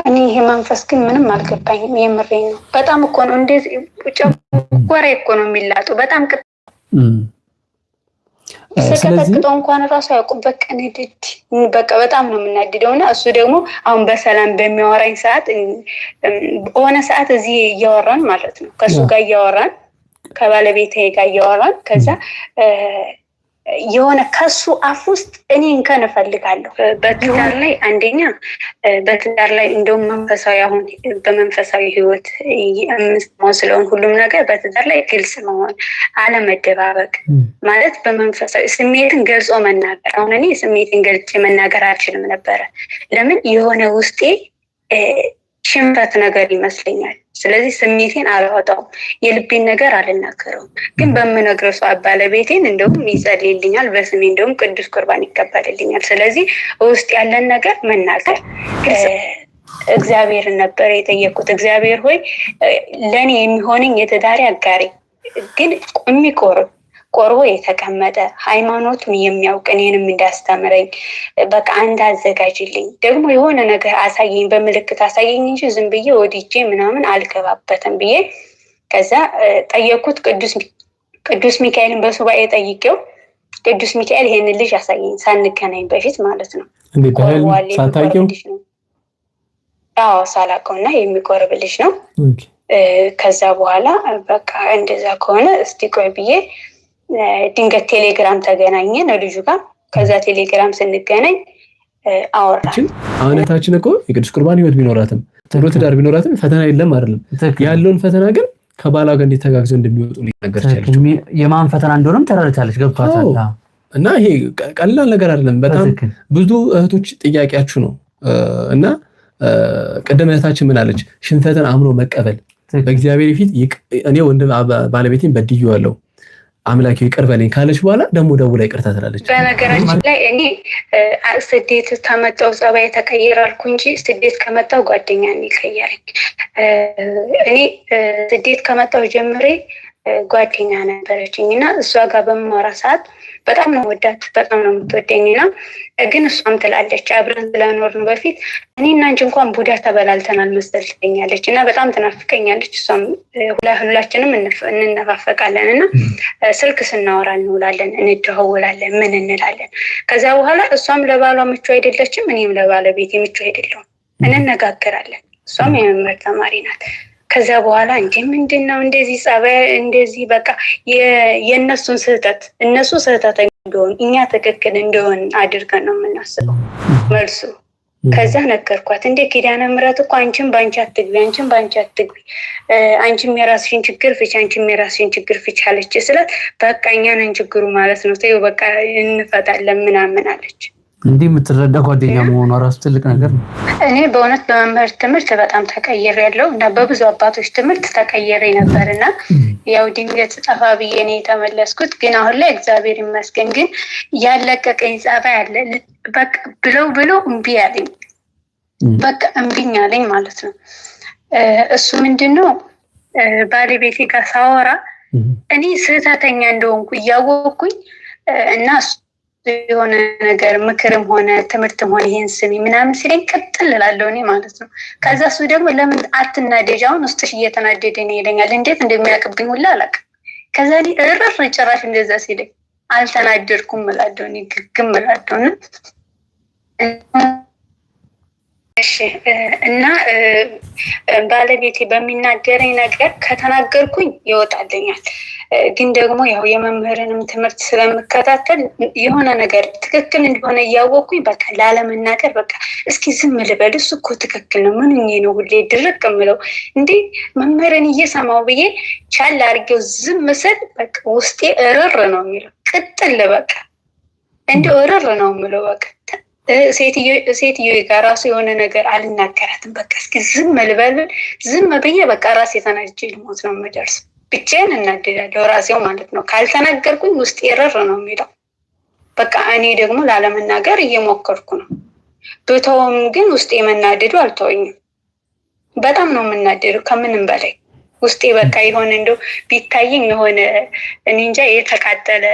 እኔ ይሄ መንፈስ ግን ምንም አልገባኝም። የምሬን ነው። በጣም እኮ ነው እንደዚህ ጨጓራዬ እኮ ነው የሚላጠው በጣም ስለዚህ እንኳን ራሱ ያውቁ በቃ ንድድ በቃ በጣም ነው የምናድደውና እሱ ደግሞ አሁን በሰላም በሚያወራኝ ሰዓት ሆነ ሰዓት እዚህ እያወራን ማለት ነው ከሱ ጋር እያወራን ከባለቤቴ ጋር እያወራን ከዛ የሆነ ከሱ አፍ ውስጥ እኔ እንከን እፈልጋለሁ በትዳር ላይ አንደኛ በትዳር ላይ እንደውም መንፈሳዊ አሁን በመንፈሳዊ ህይወት ስለሆነ ሁሉም ነገር በትዳር ላይ ግልጽ መሆን አለመደባበቅ ማለት በመንፈሳዊ ስሜትን ገልጾ መናገር አሁን እኔ ስሜትን ገልጬ መናገር አልችልም ነበር ለምን የሆነ ውስጤ ሽንፈት ነገር ይመስለኛል ስለዚህ ስሜቴን አላወጣውም የልቤን ነገር አልናገረውም ግን በመነግረው ሰው ባለቤቴን እንደውም ይጸልይልኛል በስሜ እንደውም ቅዱስ ቁርባን ይቀበልልኛል ስለዚህ ውስጥ ያለን ነገር መናገር እግዚአብሔር ነበር የጠየቁት እግዚአብሔር ሆይ ለኔ የሚሆነኝ የትዳሬ አጋሪ ግን ቆርቦ የተቀመጠ ሃይማኖቱን የሚያውቅ እኔንም እንዳስተምረኝ በቃ አንድ አዘጋጅልኝ ደግሞ የሆነ ነገር አሳየኝ በመልእክት አሳየኝ እንጂ ዝም ብዬ ወዲጄ ምናምን አልገባበትም ብዬ ከዛ ጠየቁት ቅዱስ ሚካኤልን በሱባኤ ጠይቄው ቅዱስ ሚካኤል ይሄን ልጅ አሳየኝ ሳንገናኝ በፊት ማለት ነው ሳታውቂው አዎ ሳላውቀውና የሚቆርብ ልጅ ነው ከዛ በኋላ በቃ እንደዛ ከሆነ እስቲ ቆይ ብዬ ድንገት ቴሌግራም ተገናኘን ልጁ ጋር ከዛ ቴሌግራም ስንገናኝ አወራን አሁንታችን እኮ የቅዱስ ቁርባን ህይወት ቢኖራትም ጥሩ ትዳር ቢኖራትም ፈተና የለም አይደለም ያለውን ፈተና ግን ከባሏ ጋር እንዲተጋግዘው እንደሚወጡ ሊነገር ይችላል የማን ፈተና እንደሆነም ተራርታለች ገብቷታል እና ይሄ ቀላል ነገር አይደለም በጣም ብዙ እህቶች ጥያቄያችሁ ነው እና ቀደም እህታችን ምን አለች ሽንፈትን አምኖ መቀበል በእግዚአብሔር ፊት እኔ ወንድም ባለቤቴን በድዬዋለሁ አምላክ ይቅር በለኝ ካለች በኋላ ደውላ ይቅርታ ትላለች በነገራችን ላይ እኔ ስደት ተመጣው ጸባይ ተቀየራልኩ እንጂ ስደት ከመጣው ጓደኛ ነኝ ቀየረኝ እኔ ስደት ከመጣው ጀምሬ ጓደኛ ነበረችኝና እሷ ጋር በመማራ ሰዓት በጣም ነው ወዳት በጣም ነው የምትወደኝና ግን እሷም ትላለች አብረን ስለኖርን በፊት እኔና አንቺ እንኳን ቡዳ ተበላልተናል መስለኛለች እና በጣም ትናፍቀኛለች እሷም ሁላችንም እንነፋፈቃለንና ስልክ ስናወራ እንውላለን እንደዋወላለን ምን እንላለን ከዛ በኋላ እሷም ለባሏ ምቹ አይደለችም እኔም ለባለቤቴ ምቹ አይደለሁም እንነጋገራለን እሷም የመምህር ተማሪ ናት ከዛ በኋላ እንዴ ምንድነው እንደዚህ ጸባይ እንደዚህ በቃ የነሱን ስህተት እነሱ ስህተተኛ እንደሆኑ እኛ ትክክል እንደሆን አድርገን ነው የምናስበው መልሱ ከዛ ነገርኳት እንዴ ኪዳነ ምህረት እኮ አንቺም ባንቺ አትግቢ አንቺም የራስሽን ችግር ፍቺ አንቺም የራስሽን ችግር ፍቺ አለች ስላት በቃ እኛ ነን ችግሩ ማለት ነው ተይው በቃ እንፈታለን ምናምን አለች እንዲህ የምትረዳ ጓደኛ መሆኗ ራሱ ትልቅ ነገር ነው እኔ በእውነት በመምህር ትምህርት በጣም ተቀይሬያለሁ እና በብዙ አባቶች ትምህርት ተቀይሬ ነበርና ያው ድንገት ጠፋ ብዬ ነው የተመለስኩት ግን አሁን ላይ እግዚአብሔር ይመስገን ግን ያለቀቀኝ ጸባይ አለ በቃ ብለው እምቢ አለኝ በቃ እምቢኝ አለኝ ማለት ነው እሱ ምንድነው ባለቤቴ ጋር ሳወራ እኔ ስህተተኛ እንደሆንኩ እያወቅኩኝ እና የሆነ ነገር ምክርም ሆነ ትምህርትም ሆነ ይሄን ስሚ ምናምን ሲለኝ ቀጥል እላለሁ እኔ ማለት ነው ከዛ እሱ ደግሞ ለምን አትናደጂ አሁን ውስጥሽ እየተናደደ ነው ይለኛል እንዴት እንደሚያውቅብኝ ሁላ አላውቅም ከዛ እረፍ ጭራሽ እንደዛ ሲለኝ አልተናደድኩም እላለሁ እኔ ግግም እላለሁ እሺ እና ባለቤቴ በሚናገረኝ ነገር ከተናገርኩኝ ይወጣልኛል ግን ደግሞ ያው የመምህርንም ትምህርት ስለምከታተል የሆነ ነገር ትክክል እንደሆነ እያወቅኩኝ በቃ ላለመናገር በቃ እስኪ ዝም ልበል እሱ እኮ ትክክል ነው ምንኝ ነው ሁሌ ድርቅ ምለው እንዴ መምህርን እየሰማው ብዬ ቻል አድርጌው ዝም ስል በቃ ውስጤ እርር ነው የሚለው ቅጥል በቃ እንደ እርር ነው የምለው በቃ ሴትዮ ጋር ራሱ የሆነ ነገር አልናገራትም በቃ እስኪ ዝም ልበል ዝም ብዬ በቃ ራሴ ተናድጄ ልሞት ነው የምደርስ ብቻዬን እናደዳለሁ ራሴው ማለት ነው ካልተናገርኩኝ ውስጥ የረር ነው የሚለው በቃ እኔ ደግሞ ላለመናገር እየሞከርኩ ነው በተውም ግን ውስጥ የመናደዱ አልተወኝም በጣም ነው የምናደደው ከምንም በላይ ውስጤ በቃ የሆነ እንደው ቢታየኝ የሆነ እኔ እንጃ የተቃጠለ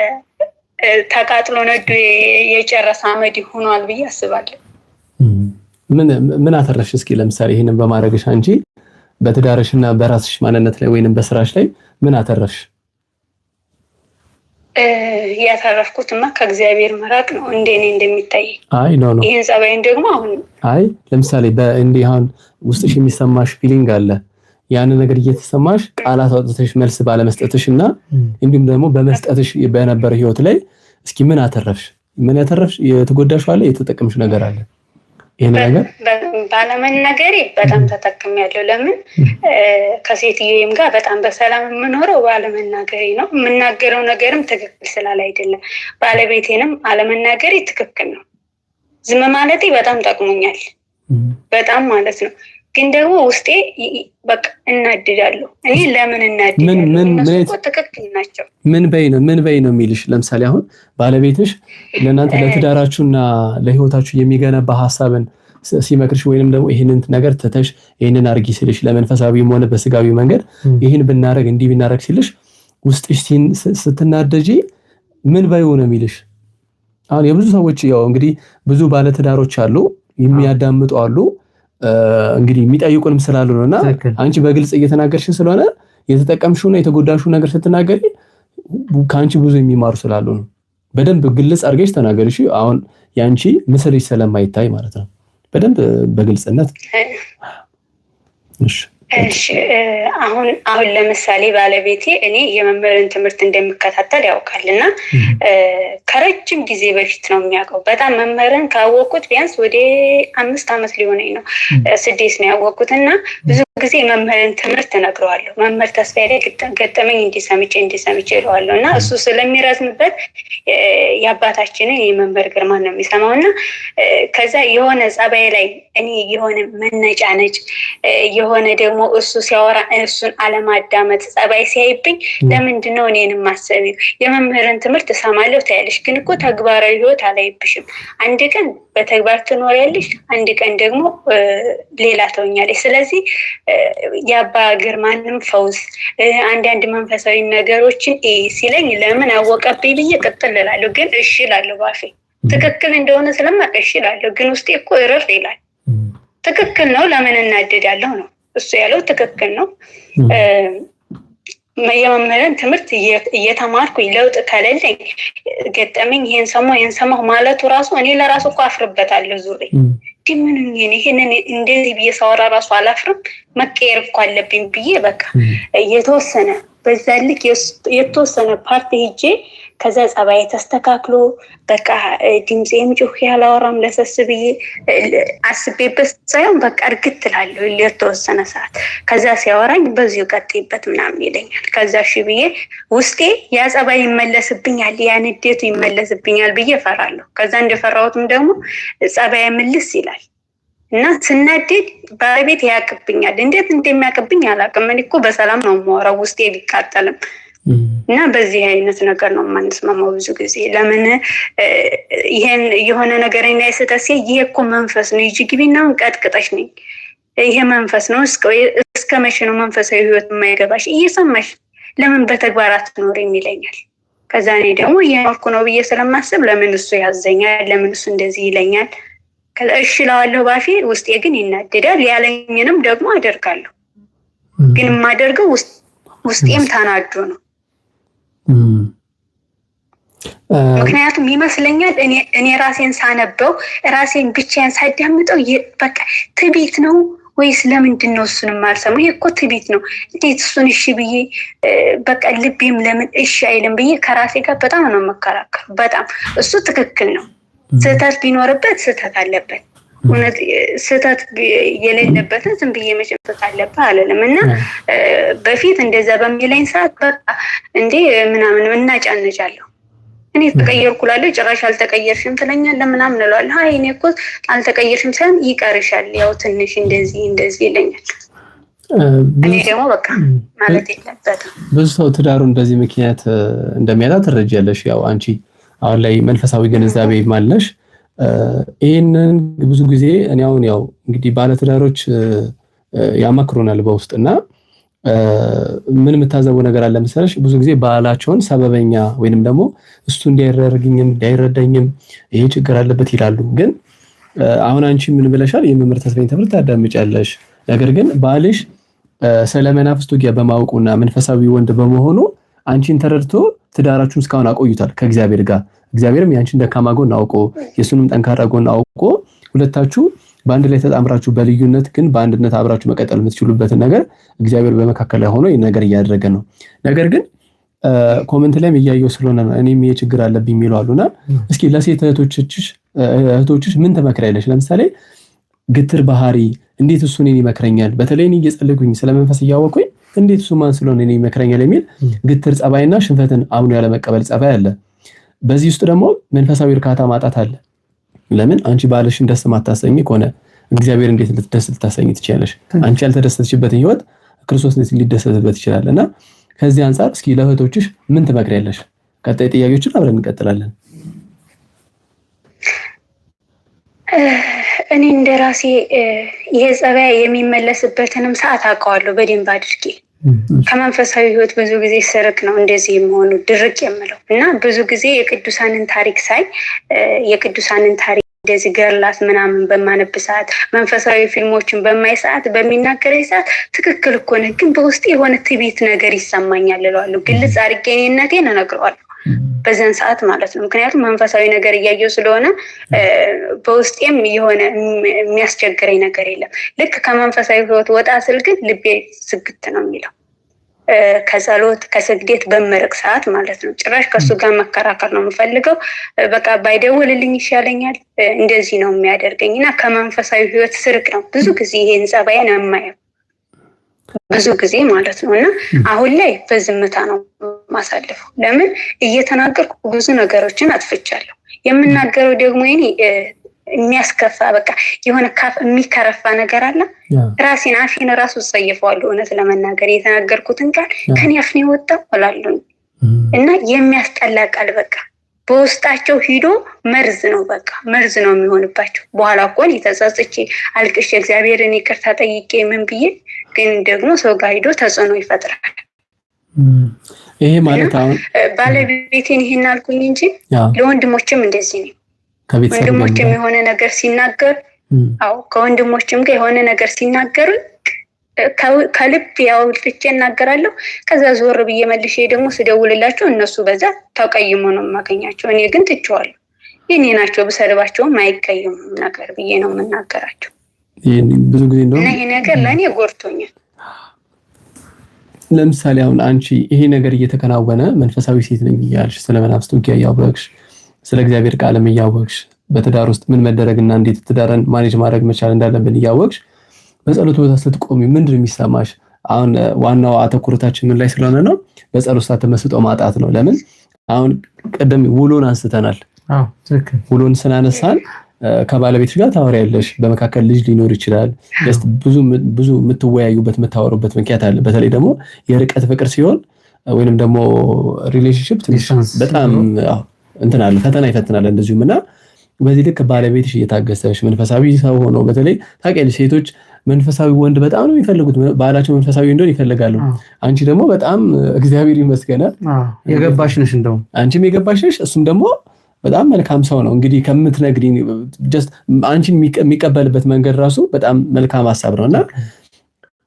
ተቃጥሎ ነዱ የጨረሰ አመድ ሆኗል ብዬ አስባለሁ ምን አተረፍሽ? እስኪ ለምሳሌ ይሄንን በማድረግሽ አንቺ በትዳርሽና በራስሽ ማንነት ላይ ወይንም በስራሽ ላይ ምን አተረፍሽ? ያተረፍኩትማ ከእግዚአብሔር መራቅ ነው እንደኔ እንደሚታይ። አይ ኖ ይሄን ጸባይን ደግሞ አሁን ለምሳሌ በእንዲህ አሁን ውስጥሽ የሚሰማሽ ፊሊንግ አለ። ያን ነገር እየተሰማሽ ቃላት አውጥተሽ መልስ ባለመስጠትሽና እንዲሁም ደግሞ በመስጠትሽ በነበረ ህይወት ላይ እስኪ ምን አተረፍሽ? ምን ያተረፍሽ? የተጎዳሽ አለ? የተጠቀምሽ ነገር አለ? ይሄን ነገር ባለመናገሬ በጣም ተጠቅሜያለሁ። ለምን ከሴትዮዬም ጋር በጣም በሰላም የምኖረው ባለመናገሬ ነው። የምናገረው ነገርም ትክክል ስላለ አይደለም። ባለቤቴንም አለመናገሬ ትክክል ነው። ዝም ማለቴ በጣም ጠቅሞኛል፣ በጣም ማለት ነው። ግን ደግሞ ውስጤ በቃ እናድዳለሁ። እኔ ለምን እናድዳለሁ? እነሱ ትክክል ናቸው። ምን በይ ነው የሚልሽ? ለምሳሌ አሁን ባለቤትሽ ለእናንተ ለትዳራችሁና ለህይወታችሁ የሚገነባ ሀሳብን ሲመክርሽ ወይንም ደግሞ ይሄንን ነገር ተተሽ ይሄንን አርጊ ሲልሽ ለመንፈሳዊም ሆነ በስጋዊ መንገድ ይሄን ብናረግ እንዲህ ብናረግ ሲልሽ ውስጥሽ ስትናደጂ ምን በይ ነው የሚልሽ? አሁን የብዙ ሰዎች ያው እንግዲህ ብዙ ባለትዳሮች አሉ፣ የሚያዳምጡ አሉ እንግዲህ የሚጠይቁንም ስላሉ ነውና አንቺ በግልጽ እየተናገርሽ ስለሆነ የተጠቀምሽውና የተጎዳሽው ነገር ስትናገሪ ካንቺ ብዙ የሚማሩ ስላሉ ነው። በደንብ ግልጽ አድርገሽ ተናገርሽ። አሁን ያንቺ ምስልሽ ስለማይታይ ማለት ነው። በደንብ በግልጽነት እሺ አሁን ለምሳሌ ባለቤቴ እኔ የመምህርን ትምህርት እንደምከታተል ያውቃልና ከረጅም ጊዜ በፊት ነው የሚያውቀው። በጣም መምህርን ካወቅኩት ቢያንስ ወደ 5 ዓመት ሊሆነኝ ነው። 6 ነው ያወቅኩትና ብዙ ጊዜ መምህርን ትምህርት እነግረዋለሁ። መምህር ተስፋዬ ላይ ገጠመኝ እንዲሰምቼ እለዋለሁ እና እሱ ስለሚረዝምበት የአባታችንን የመምህር ግርማ ነው የሚሰማውና ከዛ የሆነ ጸባይ ላይ እኔ የሆነ መነጫነጭ የሆነ ደግሞ እሱ ሲያወራ እሱን አለማዳመጥ ጸባይ ሲያይብኝ ለምንድነው እኔንም ማሰቢው? የመምህርን ትምህርት እሰማለሁ ታያለሽ፣ ግን እኮ ተግባራዊ ህይወት አላይብሽም። አንድ ቀን በተግባር ትኖሪያለሽ፣ አንድ ቀን ደግሞ ሌላ ተውኛለሽ። ስለዚህ የአባ ግርማንም ፈውስ አንዳንድ መንፈሳዊ ነገሮችን ሲለኝ ለምን አወቀብኝ ብዬ ቅጥል እላለሁ። ግን እሺ እላለሁ ባፌ ትክክል እንደሆነ ስለማውቅ እሺ እላለሁ። ግን ውስጤ እኮ እረፍ ይላል። ትክክል ነው፣ ለምን እናደዳለሁ ነው እሱ ያለው ትክክል ነው። የመምህርን ትምህርት እየተማርኩኝ ለውጥ ከሌለኝ ገጠመኝ ይሄን ሰማሁ ማለቱ ራሱ እኔ ለራሱ እኮ አፍርበታለሁ። ዙሬ ግን ምን ይሄንን እንደዚህ ብዬ ሳወራ ራሱ አላፍርም። መቀየር እኮ አለብኝ ብዬ በቃ የተወሰነ በዛ ልክ የተወሰነ ፓርቲ ሄጄ ከዛ ጸባይ ተስተካክሎ በቃ ድምጼም ጮህ ያላወራም ለሰስ ብዬ አስቤበት ሳይሆን በቃ እርግጥ እላለሁ ለተወሰነ ሰዓት። ከዛ ሲያወራኝ በዚሁ ቀጥይበት ምናምን ይለኛል። ከዛ እሺ ብዬ ውስጤ ያ ጸባይ ይመለስብኛል፣ ያ ንዴቱ ይመለስብኛል ብዬ እፈራለሁ። ከዛ እንደፈራሁትም ደግሞ ጸባይ ምልስ ይላል እና ስናደድ ባለቤት ያቅብኛል። እንዴት እንደሚያቅብኝ አላውቅም። እኔ እኮ በሰላም ነው የማወራው ውስጤ ቢቃጠልም እና በዚህ አይነት ነገር ነው የማንስማማው ብዙ ጊዜ። ለምን ይሄን የሆነ ነገር እና የስተሴ ይሄ እኮ መንፈስ ነው ይጂ ግቢናው ቀጥቅጠሽ ነኝ ይሄ መንፈስ ነው። እስከ መቼ ነው መንፈሳዊ ህይወት የማይገባሽ? እየሰማሽ ለምን በተግባራት ትኖሪም ይለኛል። ከዛ እኔ ደግሞ እየኖርኩ ነው ብዬ ስለማስብ ለምን እሱ ያዘኛል? ለምን እሱ እንደዚህ ይለኛል? ከዛ እሺ እለዋለሁ ባፌ፣ ውስጤ ግን ይናደዳል። ያለኝንም ደግሞ አደርጋለሁ። ግን የማደርገው ውስጤም ተናዶ ነው። ምክንያቱም ይመስለኛል እኔ ራሴን ሳነበው ራሴን ብቻዬን ሳዳምጠው በቃ ትዕቢት ነው ወይስ ለምንድን ነው እሱን የማልሰማው? ይሄ እኮ ትዕቢት ነው። እንዴት እሱን እሺ ብዬ በቃ ልቤም ለምን እሺ አይልም ብዬ ከራሴ ጋር በጣም ነው መከራከር። በጣም እሱ ትክክል ነው። ስህተት ቢኖርበት ስህተት አለበት። እውነት ስህተት የሌለበትን ዝም ብዬ መጨበጥ አለበት አለለም እና በፊት እንደዛ በሚለኝ ሰዓት በቃ እንዴ ምናምን እናጫነጫለሁ። እኔ ተቀየርኩላለሁ፣ ጭራሽ አልተቀየርሽም ትለኛለህ ምናምን እላለሁ። አይ እኔ እኮ አልተቀየርሽም ሳይሆን ይቀርሻል፣ ያው ትንሽ እንደዚህ ይለኛል። እኔ ደግሞ በቃ ማለት የለበትም። ብዙ ሰው ትዳሩን በዚህ ምክንያት እንደሚያጣ ትረጃለሽ። ያው አንቺ አሁን ላይ መንፈሳዊ ግንዛቤ ማለሽ ይሄንን ብዙ ጊዜ እኔ አሁን ያው እንግዲህ ባለትዳሮች ያማክሩናል በውስጥና ምን የምታዘበው ነገር አለ መሰለሽ፣ ብዙ ጊዜ ባላቸውን ሰበበኛ ወይንም ደግሞ እሱ እንዳይረዳኝም ይሄ ችግር አለበት ይላሉ። ግን አሁን አንቺ ምን ብለሻል? የመምህር ተስፋዬን ትምህርት ታዳምጫለሽ። ነገር ግን ባልሽ ስለ መናፍስት ውጊያ በማወቁና መንፈሳዊ ወንድ በመሆኑ አንቺን ተረድቶ ትዳራችሁን እስካሁን አቆይቷል ከእግዚአብሔር ጋር። እግዚአብሔርም ያንቺን ደካማ ጎን አውቆ የሱንም ጠንካራ ጎን አውቆ ሁለታችሁ በአንድ ላይ ተጣምራችሁ በልዩነት ግን በአንድነት አብራችሁ መቀጠል የምትችሉበትን ነገር እግዚአብሔር በመካከል ላይ ሆኖ ይሄን ነገር እያደረገ ነው። ነገር ግን ኮሜንት ላይም እያየሁ ስለሆነ ነው እኔም ይሄ ችግር አለብኝ የሚሉ አሉና እስኪ ለሴት እህቶችሽ ምን ትመክሪያለሽ? ለምሳሌ ግትር ባህሪ እንዴት እሱ እኔን ይመክረኛል፣ በተለይ እኔ እየጸለይኩኝ ስለመንፈስ እያወቅኩኝ እንዴት እሱ ማን ስለሆነ እኔን ይመክረኛል የሚል ግትር ጸባይና ሽንፈትን አምኖ ያለ መቀበል ጸባይ አለ። በዚህ ውስጥ ደግሞ መንፈሳዊ እርካታ ማጣት አለ። ለምን አንቺ ባልሽን ደስ ማታሰኝ ከሆነ እግዚአብሔር እንዴት ልትደስ ልታሰኝ ትችያለሽ? አንቺ ያልተደሰተችበትን ህይወት ክርስቶስ እንዴት ሊደሰትበት ይችላል? እና ከዚህ አንፃር እስኪ ለእህቶችሽ ምን ትመክሪያለሽ? ቀጣይ ጥያቄዎችን አብረን እንቀጥላለን። እኔ እንደራሴ ይሄ ጸባይ የሚመለስበትንም ሰዓት አውቀዋለሁ በደንብ አድርጌ። ከመንፈሳዊ ህይወት ብዙ ጊዜ ስርቅ ነው እንደዚህ የሚሆኑ ድርቅ የምለው እና ብዙ ጊዜ የቅዱሳንን ታሪክ ሳይ የቅዱሳንን ታሪክ እንደዚህ ገርላት ምናምን በማነብ ሰዓት መንፈሳዊ ፊልሞችን በማይ ሰዓት በሚናገረኝ ሰዓት ትክክል እኮ ነህ፣ ግን በውስጥ የሆነ ትዕቢት ነገር ይሰማኛል እለዋለሁ። ግልጽ አድርጌ እኔነቴን እነግረዋለሁ በዛን ሰዓት ማለት ነው። ምክንያቱም መንፈሳዊ ነገር እያየሁ ስለሆነ በውስጤም የሆነ የሚያስቸግረኝ ነገር የለም። ልክ ከመንፈሳዊ ህይወት ወጣ ስል ግን ልቤ ዝግት ነው የሚለው። ከጸሎት ከስግደት በምርቅ ሰዓት ማለት ነው። ጭራሽ ከሱ ጋር መከራከር ነው የምፈልገው። በቃ ባይደውልልኝ ይሻለኛል። እንደዚህ ነው የሚያደርገኝ እና ከመንፈሳዊ ህይወት ስርቅ ነው ብዙ ጊዜ ይሄን ጸባይን የማየው ብዙ ጊዜ ማለት ነው። እና አሁን ላይ በዝምታ ነው ማሳልፈው። ለምን እየተናገርኩ ብዙ ነገሮችን አጥፍቻለሁ። የምናገረው ደግሞ እኔ የሚያስከፋ በቃ የሆነ የሚከረፋ ነገር አለ። ራሴን አፌን ራሱ ጸየፈዋለሁ። እውነት ለመናገር የተናገርኩትን ቃል ከኔ አፍ ነው የወጣው እላለሁ እና የሚያስጠላ ቃል በቃ በውስጣቸው ሂዶ መርዝ ነው፣ በቃ መርዝ ነው የሚሆንባቸው። በኋላ እኮ እኔ ተጸጽቼ አልቅሼ እግዚአብሔርን ይቅርታ ጠይቄ ምን ብዬ ግን ደግሞ ሰው ጋር ሂዶ ተጽዕኖ ይፈጥራል። ይሄ ማለት አሁን ባለቤቴን ይሄን አልኩኝ እንጂ ለወንድሞችም እንደዚህ ነው። ወንድሞችም የሆነ ነገር ሲናገር ከወንድሞችም ጋር የሆነ ነገር ሲናገሩ ከልብ ያውጥቼ እናገራለሁ። ከዛ ዞር ብዬ መልሼ ደግሞ ስደውልላቸው እነሱ በዛ ተቀይሞ ነው የማገኛቸው። እኔ ግን ትቼዋለሁ። የኔ ናቸው ብሰድባቸውም አይቀይሙም ነገር ብዬ ነው የምናገራቸው። ብዙ ጊዜ እንደሆነ ይሄ ነገር ለእኔ ጎድቶኛል። ለምሳሌ አሁን አንቺ ይሄ ነገር እየተከናወነ መንፈሳዊ ሴት ነኝ እያልሽ ስለ መናፍስት ውጊያ እያወቅሽ ስለ እግዚአብሔር ቃልም እያወቅሽ በትዳር ውስጥ ምን መደረግና እንዴት ትዳርን ማኔጅ ማድረግ መቻል እንዳለብን እያወቅሽ በጸሎት ቦታ ስትቆሚ ምንድን ነው የሚሰማሽ? አሁን ዋናው አተኩሮታችን ምን ላይ ስለሆነ ነው? በጸሎት ሰዓት ተመስጦ ማጣት ነው። ለምን አሁን ቀደም ውሎን አንስተናል። ትክክል። ውሎን ስናነሳን ከባለቤትሽ ጋር ታወሪያለሽ። በመካከል ልጅ ሊኖር ይችላል። ብዙ የምትወያዩበት የምታወሩበት ምክንያት አለ። በተለይ ደግሞ የርቀት ፍቅር ሲሆን ወይንም ደግሞ ሪሌሽንሺፕ ትንሽ በጣም እንትን አለ፣ ፈተና ይፈትናል። እንደዚሁም እና በዚህ ልክ ባለቤትሽ እየታገሰሽ መንፈሳዊ ሰው ሆኖ በተለይ ታውቂያለሽ ሴቶች መንፈሳዊ ወንድ በጣም ነው የሚፈልጉት። ባላቸው መንፈሳዊ እንደሆነ ይፈልጋሉ። አንቺ ደግሞ በጣም እግዚአብሔር ይመስገን የገባሽ ነሽ። እንደው አንቺም የገባሽ ነሽ፣ እሱም ደግሞ በጣም መልካም ሰው ነው። እንግዲህ ከምትነግሪኝ ጀስት አንቺን የሚቀበልበት መንገድ ራሱ በጣም መልካም ሐሳብ ነውና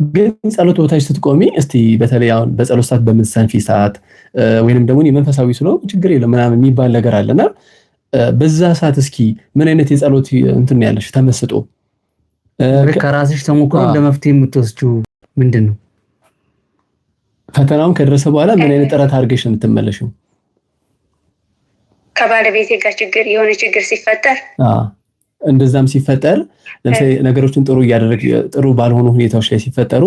ግን ጸሎት ቦታሽ ስትቆሚ እስቲ በተለይ አሁን በጸሎት ሰዓት በምትሰንፊ ሰዓት ወይንም ደግሞ መንፈሳዊ ስለሆነ ችግር የለም ምናምን የሚባል ነገር አለና በዛ ሰዓት እስኪ ምን አይነት የጸሎት እንትን ያለሽ ተመስጦ ከራስሽ ተሞክሮ ለመፍትሄ የምትወስጂው ምንድን ነው? ፈተናውን ከደረሰ በኋላ ምን አይነት ጥረት አድርገሽ ነው የምትመለሽው? ከባለቤቴ ጋር የሆነ ችግር ሲፈጠር እንደዛም ሲፈጠር ለምሳሌ ነገሮችን ጥሩ ባልሆኑ ሁኔታዎች ላይ ሲፈጠሩ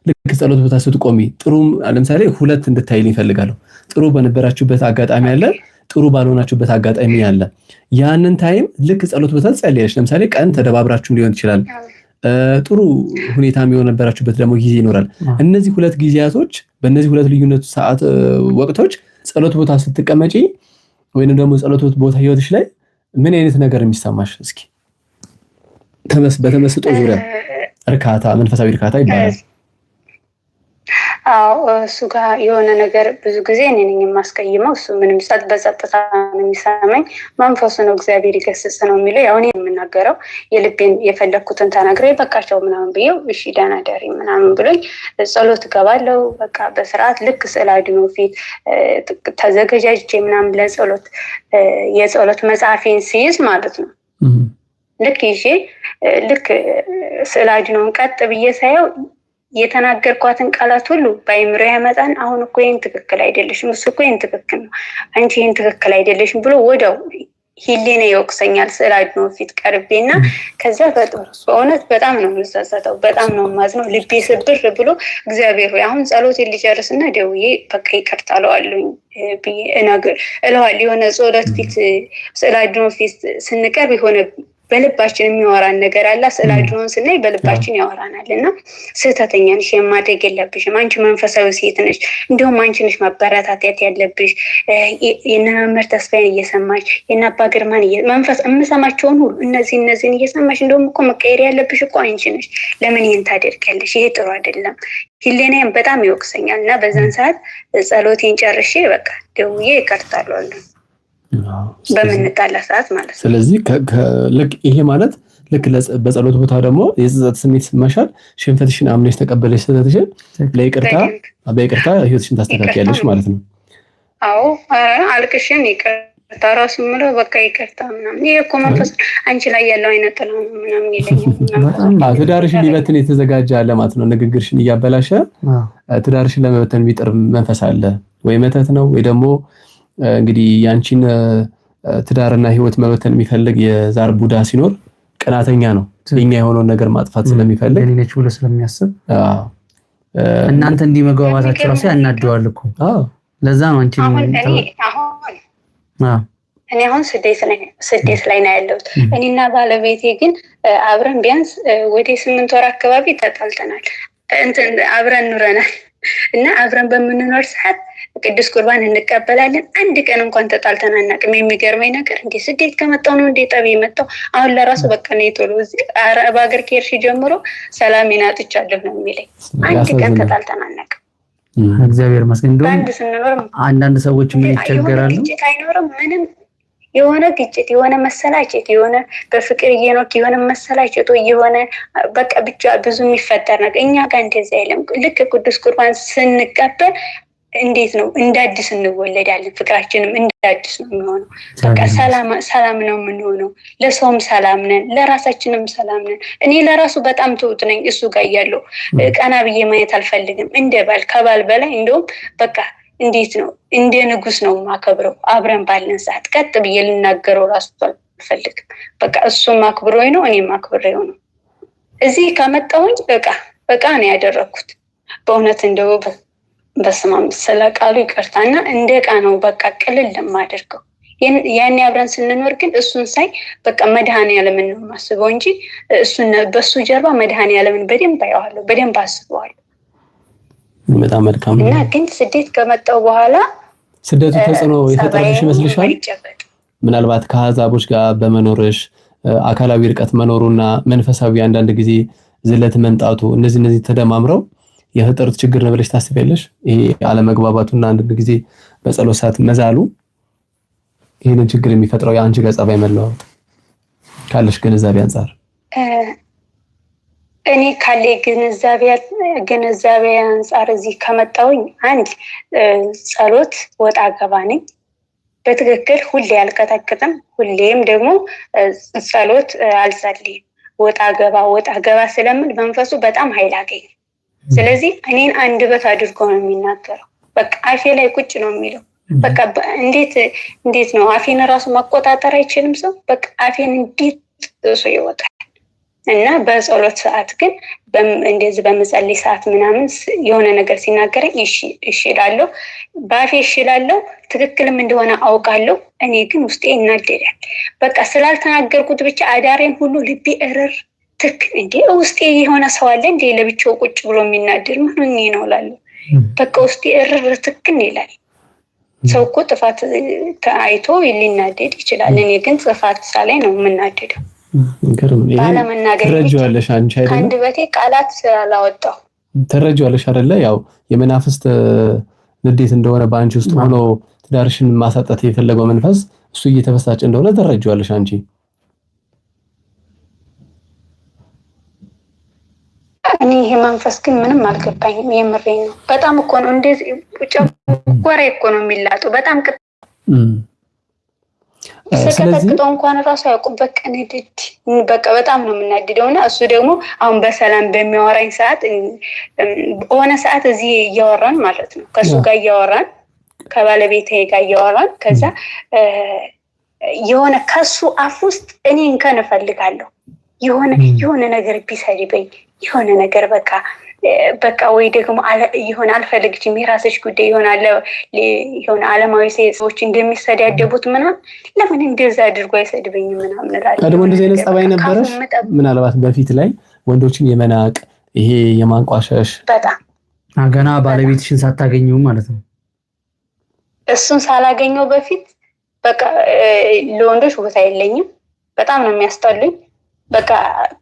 ልክ ጸሎት ቦታ ስትቆሚ ጥሩ ለምሳሌ ሁለት እንድታይልኝ እፈልጋለሁ። ጥሩ በነበራችሁበት አጋጣሚ አለ፣ ጥሩ ባልሆናችሁበት አጋጣሚ አለ። ያንን ታይም ልክ ጸሎት ቦታ ትጸልያለሽ። ለምሳሌ ቀን ተደባብራችሁ ሊሆን ይችላል። ጥሩ ሁኔታ የነበራችሁበት ደግሞ ጊዜ ይኖራል። እነዚህ ሁለት ጊዜያቶች በእነዚህ ሁለት ልዩነት ሰዓት ወቅቶች ጸሎት ቦታ ስትቀመጪ ወይንም ደግሞ ጸሎት ቦታ ህይወትሽ ላይ ምን አይነት ነገር የሚሰማሽ? እስኪ በተመስጦ ዙሪያ እርካታ፣ መንፈሳዊ እርካታ ይባላል። አዎ እሱ ጋር የሆነ ነገር ብዙ ጊዜ እኔ ነኝ የማስቀይመው። እሱ ምንም በጸጥታ ነው የሚሰማኝ። መንፈሱ ነው እግዚአብሔር ይገስጽ ነው የሚለው። ያው እኔ የምናገረው የልቤን የፈለግኩትን ተናግሬ በቃቸው ምናምን ብዬው እሺ ደህና ደሪ ምናምን ብሎኝ ጸሎት እገባለሁ። በቃ በስርዓት ልክ ስዕል አድኖ ፊት ተዘገጃጅቼ ምናምን ለጸሎት የጸሎት መጽሐፌን ሲይዝ ማለት ነው ልክ ይዤ ልክ ስዕል አድኖን ቀጥ ብዬ ሳየው የተናገርኳትን ቃላት ሁሉ በአይምሮ ያመጣን። አሁን እኮ ይሄን ትክክል አይደለሽም፣ እሱ እኮ ይሄን ትክክል ነው፣ አንቺ ይሄን ትክክል አይደለሽም ብሎ ወዲያው ሂሌና ይወቅሰኛል ስዕል አድኖ ፊት ቀርቤና ከዛ በእውነት በጣም ነው የምጸጸተው፣ በጣም ነው የማዝነው። ልቤ ስብር ብሎ እግዚአብሔር ሆይ አሁን ጸሎቴን ልጨርስና ደውዬ በቃ ይቅርታ እለዋለሁኝ ብዬ እለዋለሁ። የሆነ ጸሎት ፊት ስዕል አድኖ ፊት ስንቀርብ የሆነ በልባችን የሚያወራን ነገር አለ። ስዕል አድኖን ስናይ በልባችን ያወራናል እና ስህተተኛ ነሽ፣ የማድረግ የለብሽም፣ አንቺ መንፈሳዊ ሴት ነሽ፣ እንዲሁም አንቺ ነሽ ማበረታታት ያለብሽ። የእነ መምህር ተስፋዬን እየሰማች የእነ አባ ግርማን መንፈስ የምሰማቸውን ሁሉ እነዚህን እየሰማች እንደውም እኮ መቀየር ያለብሽ እኮ አንቺ ነሽ፣ ለምን ይህን ታደርጊያለሽ? ይሄ ጥሩ አይደለም። ሂሌናዬም በጣም ይወቅሰኛል እና በዛን ሰዓት ጸሎቴን ጨርሼ በቃ ደውዬ ይቅርታ እለዋለሁ በምንጣላ ሰዓት ማለት ነው። ስለዚህ ልክ ይሄ ማለት ልክ በጸሎት ቦታ ደግሞ የጸጸት ስሜት ይሰማሻል። ሽንፈትሽን አምነሽ ተቀበለሽ ስህተትሽን በይቅርታ ህይወትሽን ታስተካክያለሽ ማለት ነው። አዎ አልቅሽን ይቅርታ ራሱ ምለው በቃ ይቅርታ ምናምን። ይሄ እኮ መንፈስ አንቺ ላይ ያለው አይነት ጥላ ምናምን ይለኛል። ትዳርሽን ሊበትን የተዘጋጀ አለ ማለት ነው። ንግግርሽን እያበላሸ ትዳርሽን ለመበተን የሚጥር መንፈስ አለ። ወይ መተት ነው ወይ ደግሞ እንግዲህ ያንቺን ትዳርና ህይወት መበተን የሚፈልግ የዛር ቡዳ ሲኖር ቅናተኛ ነው። የኛ የሆነውን ነገር ማጥፋት ስለሚፈልግ ለኔነች ብሎ ስለሚያስብ እናንተ እንዲመግባባታችሁ ራሱ ያናደዋል እኮ። ለዛ ነው አንቺ እኔ አሁን ስደት ላይ ነው ያለሁት። እኔና ባለቤቴ ግን አብረን ቢያንስ ወደ 8 ወር አካባቢ ተጣልተናል። አብረን ኑረናል እና አብረን በምንኖር ሰዓት ቅዱስ ቁርባን እንቀበላለን። አንድ ቀን እንኳን ተጣልተን አናውቅም። የሚገርመኝ ነገር እንዴ ስደት ከመጣሁ ነው እንዴ ጠብ የመጣው? አሁን ለራሱ በቃ ነው ቶሎ እዚህ አረብ ሀገር ከሄድሽ ጀምሮ ሰላሜን አጥቻለሁ ነው የሚለኝ። አንድ ቀን ተጣልተን አናውቅም። እግዚአብሔር ይመስገን። አንዳንድ ሰዎች ምን ይቸገራሉ? ግጭት አይኖርም ምንም። የሆነ ግጭት የሆነ መሰላቸት የሆነ በፍቅር እየኖርክ የሆነ መሰላቸት የሆነ በቃ ብቻ ብዙ የሚፈጠር ነገር እኛ ጋር እንደዛ የለም። ልክ ቅዱስ ቁርባን ስንቀበል እንዴት ነው እንደ አዲስ እንወለዳለን። ፍቅራችንም እንደ አዲስ ነው የሚሆነው። በቃ ሰላም ነው የምንሆነው። ለሰውም ሰላም ነን፣ ለራሳችንም ሰላም ነን። እኔ ለራሱ በጣም ትሁት ነኝ። እሱ ጋር ያለው ቀና ብዬ ማየት አልፈልግም። እንደ ባል ከባል በላይ እንደውም በቃ እንዴት ነው እንደ ንጉስ ነው የማከብረው። አብረን ባለን ሰዓት ቀጥ ብዬ ልናገረው ራሱ አልፈልግም። በቃ እሱም አክብሮኝ ነው እኔም አክብሬው ነው እዚህ ከመጣሁኝ። በቃ ነው ያደረኩት በእውነት እንደው በስማም ስለቃሉ ይቅርታና እንደ ዕቃ ነው በቃ ቅልል ለማደርገው። ያኔ አብረን ስንኖር ግን እሱን ሳይ በቃ መድኃኔዓለምን ነው የማስበው እንጂ እሱን በሱ ጀርባ መድኃኔዓለምን በደንብ አየዋለሁ፣ በደንብ አስበዋለሁ። በጣም መልካም። እና ግን ስደት ከመጣው በኋላ ስደቱ ተጽዕኖ የፈጠረብሽ ይመስልሻል? ምናልባት ከአሕዛቦች ጋር በመኖርሽ አካላዊ ርቀት መኖሩና መንፈሳዊ አንዳንድ ጊዜ ዝለት መምጣቱ እነዚህ ተደማምረው የፈጠሩት ችግር ነው ብለሽ ታስቢያለሽ? ይሄ አለመግባባቱና አንድ ጊዜ በጸሎት ሰዓት መዛሉ ይሄንን ችግር የሚፈጥረው የአንቺ ገጸ ባህሪ መለዋወጥ ካለሽ ግንዛቤ አንፃር? እኔ ካለ ግንዛቤ አንፃር እዚህ ከመጣሁኝ አንድ ጸሎት ወጣ ገባ ነኝ። በትክክል ሁሌ አልቀጠቅጥም። ሁሌም ደግሞ ጸሎት አልጸልይም። ወጣ ገባ ስለምን መንፈሱ በጣም ኃይል አገኝ። ስለዚህ እኔን አንደበት አድርጎ ነው የሚናገረው። በቃ አፌ ላይ ቁጭ ነው የሚለው። በቃ እንዴት ነው አፌን ራሱ መቆጣጠር አይችልም ሰው። በቃ አፌን እንዴት ጥሶ ይወጣል። እና በጸሎት ሰዓት ግን እንደዚህ በመጸለይ ሰዓት ምናምን የሆነ ነገር ሲናገረኝ እሺ እላለሁ። በአፌ እሺ እላለሁ። ትክክልም እንደሆነ አውቃለሁ። እኔ ግን ውስጤ ይናደዳል። በቃ ስላልተናገርኩት ብቻ አዳሬን ሁሉ ልቤ እርር ትክ እንዴ ውስጤ የሆነ ሰው አለ እንዴ ለብቻው ቁጭ ብሎ የሚናደድ ምን ነው እላለሁ። በቃ ውስጤ እርር ትክን ይላል። ሰው እኮ ጥፋት አይቶ ሊናደድ ይችላል። እኔ ግን ጥፋት ሳላይ ነው የምናደደው። ባለመናገር ትረጃለሽ አንቺ አይደል? ከአንድ በቴ ቃላት ስላላወጣሁ ተረጃለሽ አይደለ? ያው የመናፍስት ንዴት እንደሆነ በአንቺ ውስጥ ሆኖ ትዳርሽን ማሳጣት የፈለገው መንፈስ እሱ እየተበሳጨ እንደሆነ ተረጃለሽ አንቺ። እኔ ይሄ መንፈስ ግን ምንም አልገባኝም። የምሬን ነው። በጣም እኮ ነው እንደዚህ ጨጓራ እኮ ነው የሚላጠው። በጣም ስለዚህ እንኳን ራሱ ያውቁ በቃ ንድድ በቃ በጣም ነው የምናድደውና እሱ ደግሞ አሁን በሰላም በሚያወራኝ ሰዓት በሆነ ሰዓት እዚህ እያወራን ማለት ነው ከሱ ጋር እያወራን ከባለቤቴ ጋር እያወራን ከዛ የሆነ ከሱ አፍ ውስጥ እኔ እንከን እፈልጋለሁ የሆነ ነገር ቢሰድበኝ የሆነ ነገር በቃ ወይ ደግሞ ይሆን አልፈልግም የራስሽ ጉዳይ ይሆን ዓለማዊ ሰዎች እንደሚሰዳደቡት ምናምን ለምን እንደዛ አድርጎ አይሰድበኝ ምናምን እላለሁ። ቀድሞ እንደዚህ አይነት ጸባይ ነበረሽ? ምናልባት በፊት ላይ ወንዶችን የመናቅ ይሄ የማንቋሸሽ በጣም ገና ባለቤትሽን ሳታገኙ ማለት ነው? እሱን ሳላገኘው በፊት በቃ ለወንዶች ቦታ የለኝም። በጣም ነው የሚያስጠሉኝ። በቃ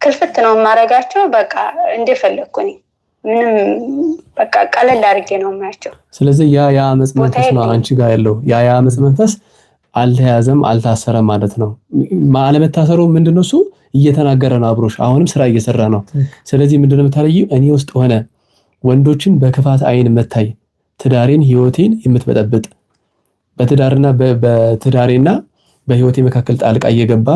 ክልፍት ነው ማረጋቸው። በቃ እንደፈለኩ ነኝ። ምንም በቃ ቀለል አድርጌ ነው የማያቸው። ስለዚህ ያ አመጽ መንፈስ ነው አንቺ ጋር ያለው። ያ አመጽ መንፈስ አልተያዘም አልታሰረም ማለት ነው። አለመታሰሩ ምንድነው? እሱ እየተናገረ ነው አብሮሽ፣ አሁንም ስራ እየሰራ ነው። ስለዚህ ምንድነው የምታለየው? እኔ ውስጥ ሆነ ወንዶችን በክፋት አይን መታይ ትዳሬን ህይወቴን የምትበጠብጥ በትዳሬና በህይወቴ መካከል ጣልቃ እየገባ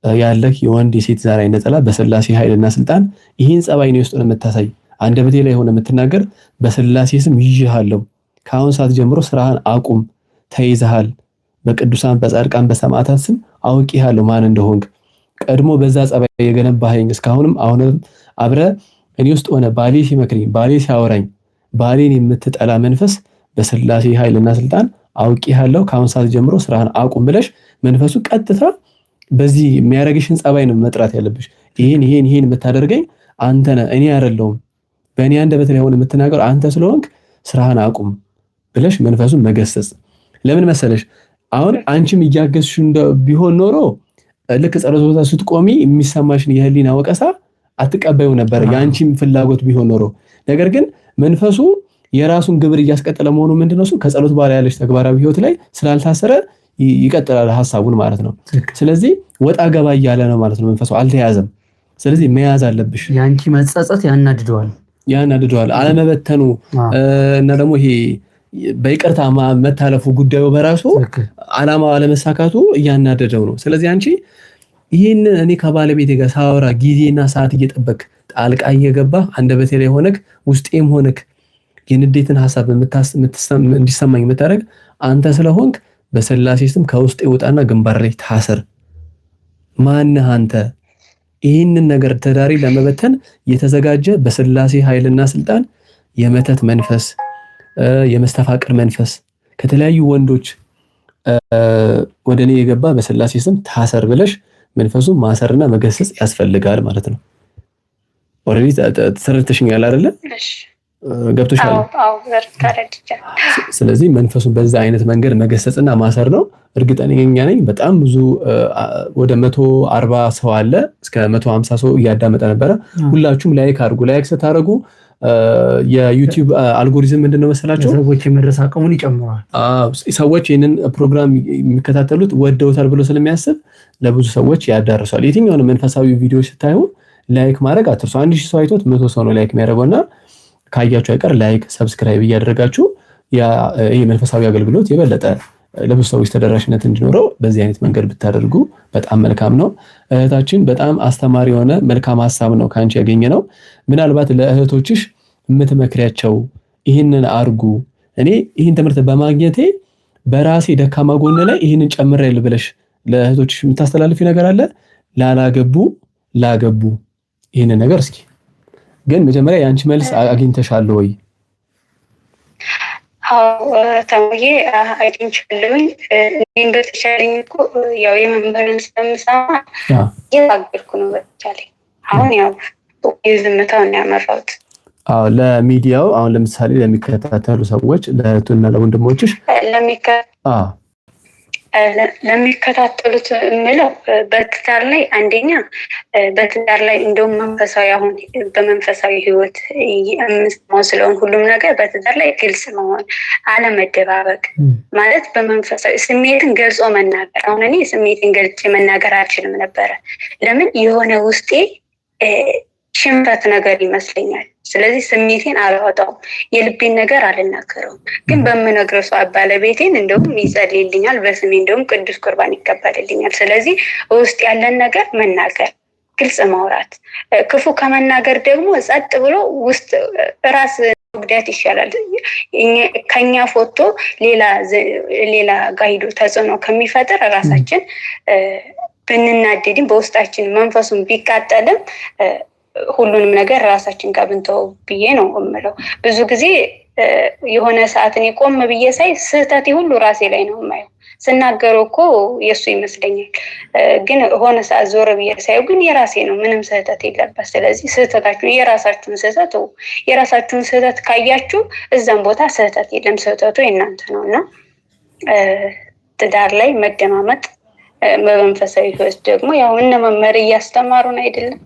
ያለህ የወንድ የሴት ዛር አይነጠላ በስላሴ ኃይልና ስልጣን ይሄን ጸባይ ነው ውስጥ ነው የምታሳይ። አንደበቴ ላይ ሆነ የምትናገር በስላሴ ስም ይዤሃለሁ፣ ከአሁን ሰዓት ጀምሮ ስራህን አቁም፣ ተይዘሃል፣ በቅዱሳን በጻድቃን በሰማዕታት ስም አውቄሃለሁ ማን እንደሆንክ። ቀድሞ በዛ ጸባይ የገነባኸኝ እስካሁንም አሁንም አብረ እኔ ውስጥ ሆነ ባሌ ሲመክረኝ ባሌ ሲያወራኝ ባሌን የምትጠላ መንፈስ በስላሴ ኃይልና ስልጣን አውቄሃለሁ፣ ከአሁን ሰዓት ጀምሮ ስራህን አቁም ብለሽ መንፈሱ ቀጥታ በዚህ የሚያረግሽን ጸባይ ነው መጥራት ያለብሽ። ይሄን የምታደርገኝ አንተ ነህ እኔ አይደለሁም። በእኔ አንደበት ላይ ሆነ የምትናገር አንተ ስለሆንክ ስራህን አቁም ብለሽ መንፈሱን መገሰጽ። ለምን መሰለሽ? አሁን አንቺም እያገዝሽ ቢሆን ኖሮ ልክ ጸሎት ቦታ ስትቆሚ የሚሰማሽን የህሊና ወቀሳ አትቀበዩ ነበር፣ የአንቺም ፍላጎት ቢሆን ኖሮ። ነገር ግን መንፈሱ የራሱን ግብር እያስቀጠለ መሆኑ ምንድነው? እሱ ከጸሎት በኋላ ያለሽ ተግባራዊ ህይወት ላይ ስላልታሰረ ይቀጥላል ሐሳቡን ማለት ነው። ስለዚህ ወጣ ገባ እያለ ነው ማለት ነው። መንፈሱ አልተያዘም። ስለዚህ መያዝ አለብሽ። ያንቺ መጸጸት ያናድደዋል አለመበተኑ እና ደግሞ ይሄ በይቅርታ መታለፉ ጉዳዩ በራሱ ዓላማው አለመሳካቱ እያናደደው ነው። ስለዚህ አንቺ ይሄን እኔ ከባለቤቴ ጋር ሳወራ ጊዜና ሰዓት እየጠበቅ ጣልቃ እየገባ አንደበቴ ላይ ሆነክ ውስጤም ሆነክ የንዴትን ሐሳብ እንዲሰማኝ የምታደርግ አንተ ስለሆንክ በስላሴ ስም ከውስጥ ይወጣና ግንባር ላይ ታሰር። ማነህ አንተ? ይህንን ነገር ትዳሬ ለመበተን የተዘጋጀ በስላሴ ኃይልና ስልጣን የመተት መንፈስ፣ የመስተፋቅር መንፈስ ከተለያዩ ወንዶች ወደ እኔ የገባ በስላሴ ስም ታሰር ብለሽ መንፈሱ ማሰርና መገሰጽ ያስፈልጋል ማለት ነው። ኦሬዲ ተረድተሽኛል አይደለ? ገብቶሻል? ስለዚህ መንፈሱን በዛ አይነት መንገድ መገሰጽና ማሰር ነው። እርግጠኛ ነኝ በጣም ብዙ ወደ 140 ሰው አለ፣ እስከ 150 ሰው እያዳመጠ ነበረ። ሁላችሁም ላይክ አድርጉ። ላይክ ስታደርጉ የዩቲዩብ አልጎሪዝም ምንድነው መሰላችሁ? ሰዎች የመድረስ አቅሙን ይጨምራል። ሰዎች ይህንን ፕሮግራም የሚከታተሉት ወደውታል ብሎ ስለሚያስብ ለብዙ ሰዎች ያዳርሷል። የትኛውንም መንፈሳዊ ቪዲዮ ስታዩ ላይክ ማድረግ አትርሱ። 1000 ሰው አይቶት 100 ሰው ነው ላይክ የሚያደርገውና ካያችሁ አይቀር ላይክ ሰብስክራይብ እያደረጋችሁ ይሄ መንፈሳዊ አገልግሎት የበለጠ ለብዙ ሰዎች ተደራሽነት እንዲኖረው በዚህ አይነት መንገድ ብታደርጉ በጣም መልካም ነው። እህታችን በጣም አስተማሪ የሆነ መልካም ሐሳብ ነው ካንቺ ያገኘነው። ምናልባት ለእህቶችሽ የምትመክሪያቸው ይህንን አርጉ፣ እኔ ይህን ትምህርት በማግኘቴ በራሴ ደካማ ጎን ላይ ይህንን ጨምሬያለሁ ብለሽ ለእህቶችሽ የምታስተላልፊ ነገር አለ? ላገቡ ይህንን ነገር እስኪ ግን መጀመሪያ የአንቺ መልስ አግኝተሻል ወይ? ተሙዬ አግኝቻለሁኝ። እኔም በተቻለኝ እኮ ያው የመምህርን ስለምሰማ እየታገልኩ ነው በተቻለኝ። አሁን ያው ዝምታውን ያመራሁት ለሚዲያው አሁን ለምሳሌ ለሚከታተሉ ሰዎች ለእህቱና ለወንድሞችሽ ለሚከታተሉት የምለው በትዳር ላይ አንደኛ በትዳር ላይ እንደውም መንፈሳዊ አሁን በመንፈሳዊ ህይወት የምንወስለውን ሁሉም ነገር በትዳር ላይ ግልጽ መሆን፣ አለመደባበቅ ማለት በመንፈሳዊ ስሜትን ገልጾ መናገር። አሁን እኔ ስሜትን ገልጬ መናገር አልችልም ነበረ። ለምን የሆነ ውስጤ ሽንፈት ነገር ይመስለኛል። ስለዚህ ስሜቴን አላወጣውም፣ የልቤን ነገር አልናገረውም። ግን በምነግረው ሰው ባለቤቴን እንደውም ይጸልይልኛል፣ በስሜ እንደውም ቅዱስ ቁርባን ይቀበልልኛል። ስለዚህ ውስጥ ያለን ነገር መናገር፣ ግልጽ ማውራት፣ ክፉ ከመናገር ደግሞ ጸጥ ብሎ ውስጥ ራስ ጉዳት ይሻላል። ከኛ ፎቶ ሌላ ጋይዶ ተጽዕኖ ከሚፈጥር ራሳችን ብንናደድም በውስጣችን መንፈሱን ቢቃጠልም ሁሉንም ነገር ራሳችን ጋር ብንተው ብዬ ነው እምለው። ብዙ ጊዜ የሆነ ሰዓት እኔ ቆም ብዬ ሳይ ስህተቴ ሁሉ ራሴ ላይ ነው የማየው። ስናገረው እኮ የእሱ ይመስለኛል፣ ግን ሆነ ሰዓት ዞር ብዬ ሳየው ግን የራሴ ነው፣ ምንም ስህተት የለበት። ስለዚህ ስህተታችሁን የራሳችሁን ስህተት ካያችሁ እዛም ቦታ ስህተት የለም፣ ስህተቱ የእናንተ ነው። እና ትዳር ላይ መደማመጥ፣ በመንፈሳዊ ህይወት ደግሞ ያው እነ መምህር እያስተማሩን አይደለም።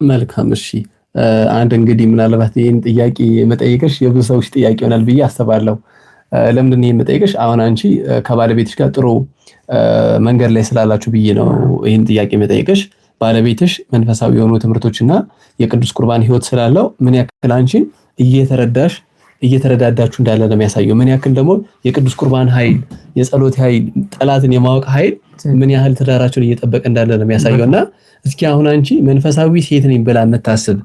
መልካም። እሺ አንድ እንግዲህ ምናልባት ይህን ጥያቄ መጠየቅሽ የብዙ ሰዎች ጥያቄ ይሆናል ብዬ አስባለሁ። ለምንድን ነው የምጠይቅሽ? አሁን አንቺ ከባለቤትሽ ጋር ጥሩ መንገድ ላይ ስላላችሁ ብዬ ነው ይህን ጥያቄ መጠየቅሽ። ባለቤትሽ መንፈሳዊ የሆኑ ትምህርቶችና የቅዱስ ቁርባን ህይወት ስላለው ምን ያክል አንቺን እየተረዳዳችሁ እንዳለ ነው የሚያሳየው። ምን ያክል ደግሞ የቅዱስ ቁርባን ኃይል፣ የጸሎት ኃይል፣ ጠላትን የማወቅ ኃይል ምን ያህል ትዳራቸውን እየጠበቀ እንዳለ ነው የሚያሳየው። እና እስኪ አሁን አንቺ መንፈሳዊ ሴት ነኝ ብላ የምታስብ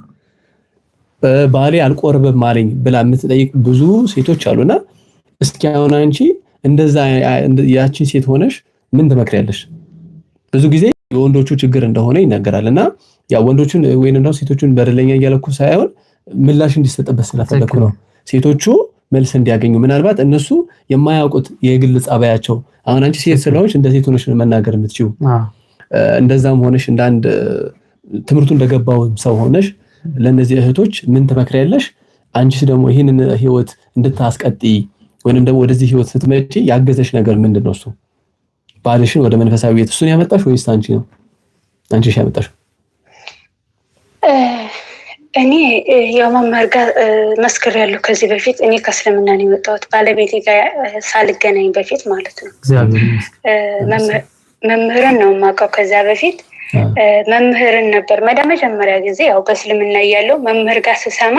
ባሌ አልቆርብም አለኝ ብላ የምትጠይቅ ብዙ ሴቶች አሉና እስኪ አሁን አንቺ እንደዛ ያቺን ሴት ሆነሽ ምን ትመክሪያለሽ? ብዙ ጊዜ የወንዶቹ ችግር እንደሆነ ይነገራል እና ያ ወንዶቹን ወይንም ደግሞ ሴቶቹን በደለኛ እያለኩ ሳይሆን ምላሽ እንዲሰጥበት ስለፈለኩ ነው። ሴቶቹ መልስ እንዲያገኙ ምናልባት እነሱ የማያውቁት የግል ጸባያቸው። አሁን አንቺ ሴት ስለሆንሽ እንደ ሴት ሆነሽ መናገር የምትችይው እንደዛም ሆነሽ እንደ አንድ ትምህርቱ እንደገባው ሰው ሆነሽ ለነዚህ እህቶች ምን ትመክሪያለሽ? አንቺስ ደግሞ ይሄንን ህይወት እንድታስቀጥይ ወይንም ደግሞ ወደዚህ ህይወት ስትመጪ ያገዘሽ ነገር ምንድነው? እሱ ባልሽን ወደ መንፈሳዊ ቤት እሱን ያመጣሽ ወይስ አንቺ ነው? አንቺሽ ያመጣሽው? እኔ ያው መምህር ጋር መስክሬያለሁ ከዚህ በፊት። እኔ ከእስልምና ነው የመጣሁት ባለቤቴ ጋር ሳልገናኝ በፊት ማለት ነው። መምህርን ነው የማውቀው ከዛ በፊት መምህርን ነበር መጀመሪያ ጊዜ ያው በእስልምና እያለሁ መምህር ጋር ስሰማ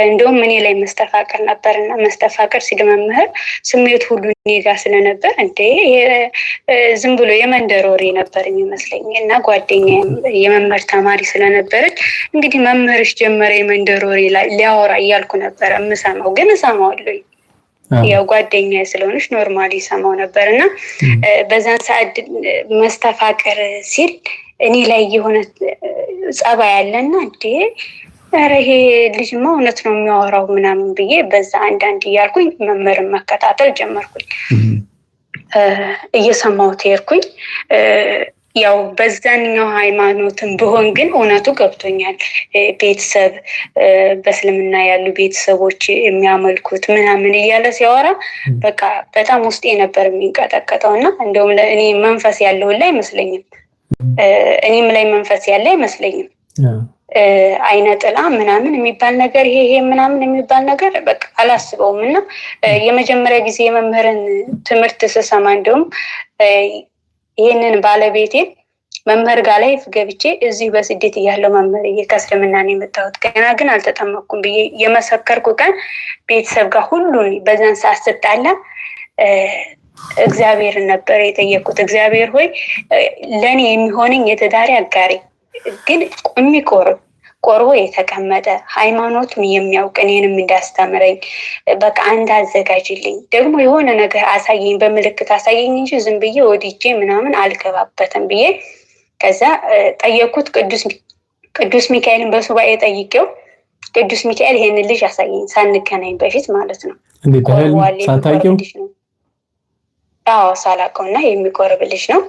እንደውም እኔ ላይ መስተፋቅር ነበርና መስተፋቅር ሲል መምህር ስሜት ሁሉ እኔ ጋር ስለነበር እንዴ ዝም ብሎ የመንደር ወሬ ነበር የሚመስለኝ። እና ጓደኛዬ የመምህር ተማሪ ስለነበረች እንግዲህ መምህርሽ ጀመረ የመንደር ወሬ ላይ ሊያወራ እያልኩ ነበር የምሰማው። ግን እሰማዋለሁ ያው ጓደኛዬ ስለሆነች ኖርማሊ ሰማው ነበርና በዛን ሰዓት መስተፋቅር ሲል እኔ ላይ የሆነ ጸባይ ያለና እንዴ ኧረ ይሄ ልጅማ እውነት ነው የሚያወራው ምናምን ብዬ በዛ አንዳንድ እያልኩኝ መምህርን መከታተል ጀመርኩኝ። እየሰማሁት ሄድኩኝ። ያው በዛኛው ሃይማኖትም ብሆን ግን እውነቱ ገብቶኛል። ቤተሰብ በእስልምና ያሉ ቤተሰቦች የሚያመልኩት ምናምን እያለ ሲያወራ በቃ በጣም ውስጤ ነበር የሚንቀጠቀጠው። እና እንደውም እኔ መንፈስ ያለው ላይ አይመስለኝም፣ እኔም ላይ መንፈስ ያለ አይመስለኝም። አይነ ጥላ ምናምን የሚባል ነገር ይሄ ምናምን የሚባል ነገር በቃ አላስበውም። እና የመጀመሪያ ጊዜ የመምህርን ትምህርት ስሰማ እንደውም ይህንን ባለቤቴን መምህር ጋር ላይ ገብቼ እዚህ በስደት እያለው መምህር ከእስልምና ነው የመጣሁት ገና ግን አልተጠመኩም ብዬ የመሰከርኩ ቀን ቤተሰብ ጋር ሁሉን በዛን ሰዓት ስጣላ እግዚአብሔርን ነበር የጠየቁት። እግዚአብሔር ሆይ ለእኔ የሚሆነኝ የትዳሬ አጋሪ ግን ቆርቦ የተቀመጠ ሃይማኖቱን የሚያውቅ እኔንም እንዳስተምረኝ በቃ አንድ አዘጋጅልኝ፣ ደግሞ የሆነ ነገር አሳየኝ፣ በምልክት አሳየኝ እንጂ ዝም ብዬ ወዲጄ ምናምን አልገባበትም ብዬ ከዛ ጠየኩት። ቅዱስ ሚካኤልን በሱባኤ ጠይቄው ቅዱስ ሚካኤል ይሄንን ልጅ አሳየኝ ሳንገናኝ በፊት ማለት ነው። አዎ ሳላውቀውና የሚቆርብ ልጅ ነው።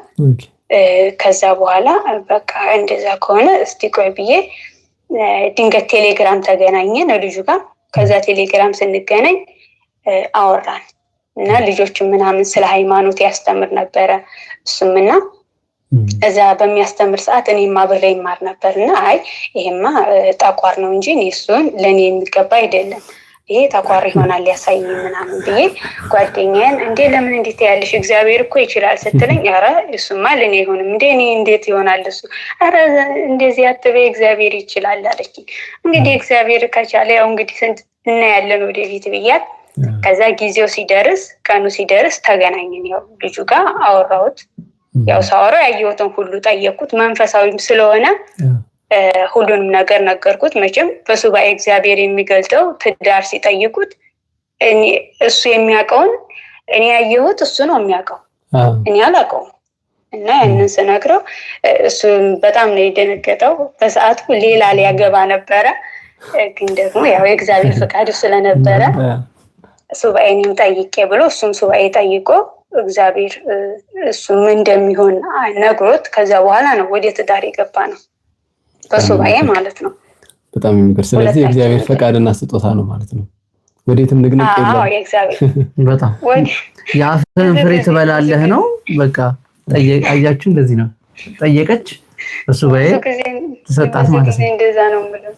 ከዛ በኋላ በቃ እንደዛ ከሆነ እስቲ ቆይ ብዬ ድንገት ቴሌግራም ተገናኘን ልጁ ጋር። ከዛ ቴሌግራም ስንገናኝ አወራን። እና ልጆችን ምናምን ስለ ሃይማኖት ያስተምር ነበረ እሱምና እዛ በሚያስተምር ሰዓት እኔም አብሬ ይማር ነበርና አይ ይሄማ ጠቋር ነው እንጂ እሱን ለኔ የሚገባ አይደለም ይሄ ተቋር ይሆናል ያሳይ ምናምን ብዬ ጓደኛዬን እንዴ ለምን እንዴት ያለሽ እግዚአብሔር እኮ ይችላል ስትለኝ ኧረ እሱማ ለኔ አይሆንም እንዴ እኔ እንዴት ይሆናል እሱ ኧረ እንደዚህ አትበይ እግዚአብሔር ይችላል አለች። እንግዲህ እግዚአብሔር ከቻለ ያው እንግዲህ እናያለን ወደፊት ብያት ከዛ ጊዜው ሲደርስ ቀኑ ሲደርስ ተገናኘን። ያው ልጁ ጋር አወራሁት። ያው ሳወራው ያየሁትን ሁሉ ጠየቅኩት። መንፈሳዊም ስለሆነ ሁሉንም ነገር ነገርኩት። መቼም በሱባኤ እግዚአብሔር የሚገልጠው ትዳር ሲጠይቁት እሱ የሚያውቀውን እኔ ያየሁት እሱ ነው የሚያውቀው እኔ አላውቀውም። እና ያንን ስነግረው እሱ በጣም ነው የደነገጠው። በሰዓቱ ሌላ ሊያገባ ነበረ። ግን ደግሞ ያው የእግዚአብሔር ፈቃድ ስለነበረ ሱባኤንም ጠይቄ ብሎ እሱም ሱባኤ ጠይቆ እግዚአብሔር እሱም እንደሚሆን ነግሮት ከዛ በኋላ ነው ወደ ትዳር የገባ ነው በሱባኤ ማለት ነው። በጣም የሚገርም። ስለዚህ የእግዚአብሔር ፈቃድና ስጦታ ነው ማለት ነው። ወዴትም ንግንቅ የለም። አዎ የእግዚአብሔር በጣም የአፍህን ፍሬ ትበላለህ ነው። በቃ አያችሁ እንደዚህ ነው። ጠየቀች በሱባኤ ተሰጣት ማለት ነው። እንደዛ ነው ማለት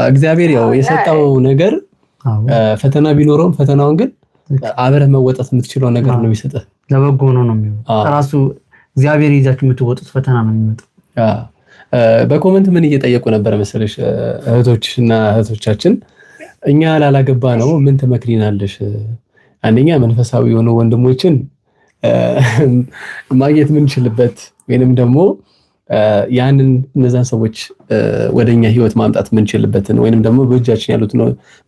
እግዚአብሔር ያው የሰጠው ነገር ፈተና ቢኖረውም ፈተናውን ግን አብረህ መወጣት የምትችለው ነገር ነው የሚሰጥህ። ለበጎ ነው የሚሆነው። ራሱ እግዚአብሔር ይዛችሁ የምትወጡት ፈተና ነው የሚመጣው። በኮሜንት ምን እየጠየቁ ነበር መሰለሽ እህቶችና እህቶቻችን እኛ ላላገባ ነው ምን ትመክሪናለሽ? አንደኛ መንፈሳዊ የሆኑ ወንድሞችን ማግኘት ምንችልበት ወይንም ደግሞ ያንን እነዛን ሰዎች ወደኛ ህይወት ማምጣት ምንችልበትን ወይንም ደግሞ በእጃችን ያሉት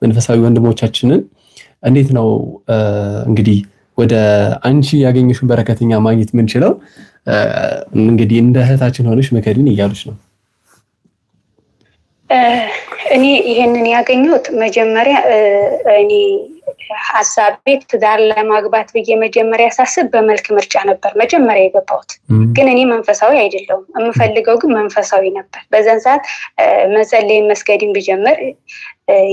መንፈሳዊ ወንድሞቻችንን እንዴት ነው እንግዲህ ወደ አንቺ ያገኘሽውን በረከተኛ ማግኘት ምንችለው? እንግዲህ እንደ እህታችን ሆነሽ መከሪን እያሉሽ ነው። እኔ ይሄንን ያገኘሁት መጀመሪያ እኔ ሐሳቤ ትዳር ለማግባት ብዬ መጀመሪያ ሳስብ በመልክ ምርጫ ነበር መጀመሪያ የገባሁት። ግን እኔ መንፈሳዊ አይደለሁም። የምፈልገው ግን መንፈሳዊ ነበር። በዛን ሰዓት መጸለይን መስገድን ብጀምር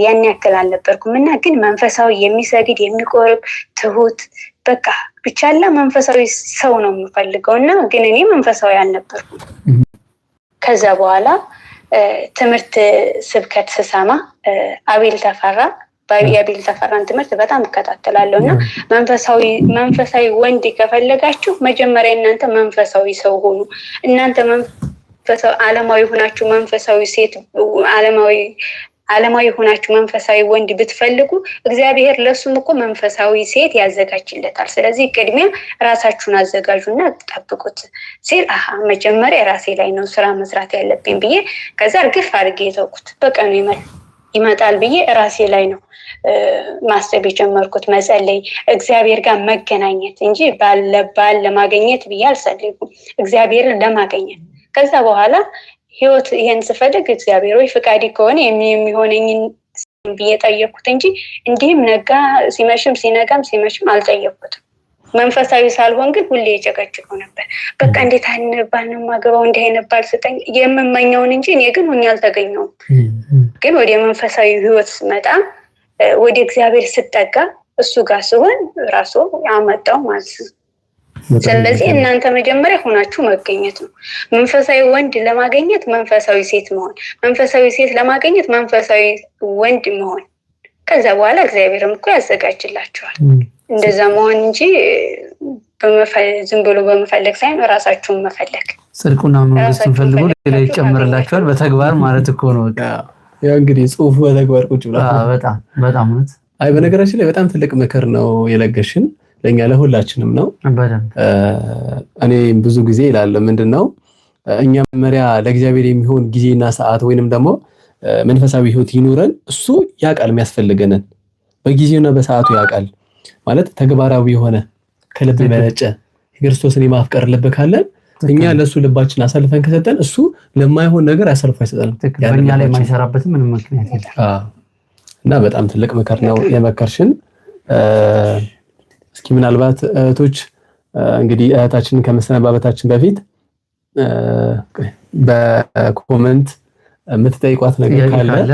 ያን ያክል አልነበርኩም እና ግን መንፈሳዊ የሚሰግድ የሚቆርብ ትሁት በቃ ብቻላ መንፈሳዊ ሰው ነው የምፈልገው እና ግን እኔ መንፈሳዊ አልነበርኩም። ከዛ በኋላ ትምህርት ስብከት ስሰማ አቤል ተፈራ የአቤል ተፈራን ትምህርት በጣም እከታተላለሁ እና መንፈሳዊ ወንድ ከፈለጋችሁ መጀመሪያ እናንተ መንፈሳዊ ሰው ሆኑ። እናንተ መንፈሳዊ ዓለማዊ ሆናችሁ መንፈሳዊ ሴት ዓለማዊ ሆናችሁ መንፈሳዊ ወንድ ብትፈልጉ እግዚአብሔር ለሱም እኮ መንፈሳዊ ሴት ያዘጋጅለታል። ስለዚህ ቅድሚያ ራሳችሁን አዘጋጁና ጠብቁት ሲል መጀመሪያ ራሴ ላይ ነው ስራ መስራት ያለብኝ ብዬ ከዛ እርግፍ አድርጌ የተውኩት። በቀኑ ይመጣል ብዬ ራሴ ላይ ነው ማሰብ የጀመርኩት። መጸለይ፣ እግዚአብሔር ጋር መገናኘት እንጂ ባል ለማግኘት ብዬ አልጸለይኩም፣ እግዚአብሔርን ለማግኘት። ከዛ በኋላ ህይወት ይሄን ስፈልግ እግዚአብሔር ወይ ፍቃዲ ከሆነ የሚሆነኝን ብዬ ጠየቅኩት እንጂ እንዲህም ነጋ ሲመሽም ሲነጋም ሲመሽም አልጠየቅኩትም። መንፈሳዊ ሳልሆን ግን ሁሌ የጨቀጭቀው ነበር። በቃ እንዴት አንባል ነው ማገባው እንዲህ አይነባል ስጠኝ የምመኘውን እንጂ እኔ ግን ሁኜ አልተገኘውም። ግን ወደ መንፈሳዊ ህይወት ስመጣ ወደ እግዚአብሔር ስጠጋ እሱ ጋር ሲሆን ራሱ ያመጣው ማለት ነው። ስለዚህ እናንተ መጀመሪያ ሆናችሁ መገኘት ነው። መንፈሳዊ ወንድ ለማግኘት መንፈሳዊ ሴት መሆን፣ መንፈሳዊ ሴት ለማግኘት መንፈሳዊ ወንድ መሆን። ከዛ በኋላ እግዚአብሔርም እኮ ያዘጋጅላችኋል። እንደዛ መሆን እንጂ ዝም ብሎ በመፈለግ ሳይሆን ራሳችሁን መፈለግ። ጽድቁና መንግስቱን ፈልጉ ሌላ ይጨመርላችኋል በተግባር ማለት እኮ ነው። ያው እንግዲህ ጽሁፉ በተግባር ቁጭ ብላ በጣም አይ በነገራችን ላይ በጣም ትልቅ ምክር ነው የለገሽን ለኛ ለሁላችንም ነው። እኔ ብዙ ጊዜ ይላል ምንድነው እኛ መመሪያ ለእግዚአብሔር የሚሆን ጊዜና ሰዓት ወይንም ደግሞ መንፈሳዊ ህይወት ይኑረን እሱ ያውቃል የሚያስፈልገንን በጊዜውና በሰዓቱ ያውቃል ማለት ተግባራዊ የሆነ ከልብ መነጨ ክርስቶስን የማፍቀር ልብ ካለን እኛ ለሱ ልባችን አሳልፈን ከሰጠን እሱ ለማይሆን ነገር አሳልፎ አይሰጠንም። በእኛ ላይ የማይሰራበት ምንም ምክንያት የለም እና በጣም ትልቅ ምክር ነው የመከርሽን። እስኪ ምናልባት እህቶች እንግዲህ እህታችንን ከመሰነባበታችን በፊት በኮሜንት የምትጠይቋት ነገር ካለ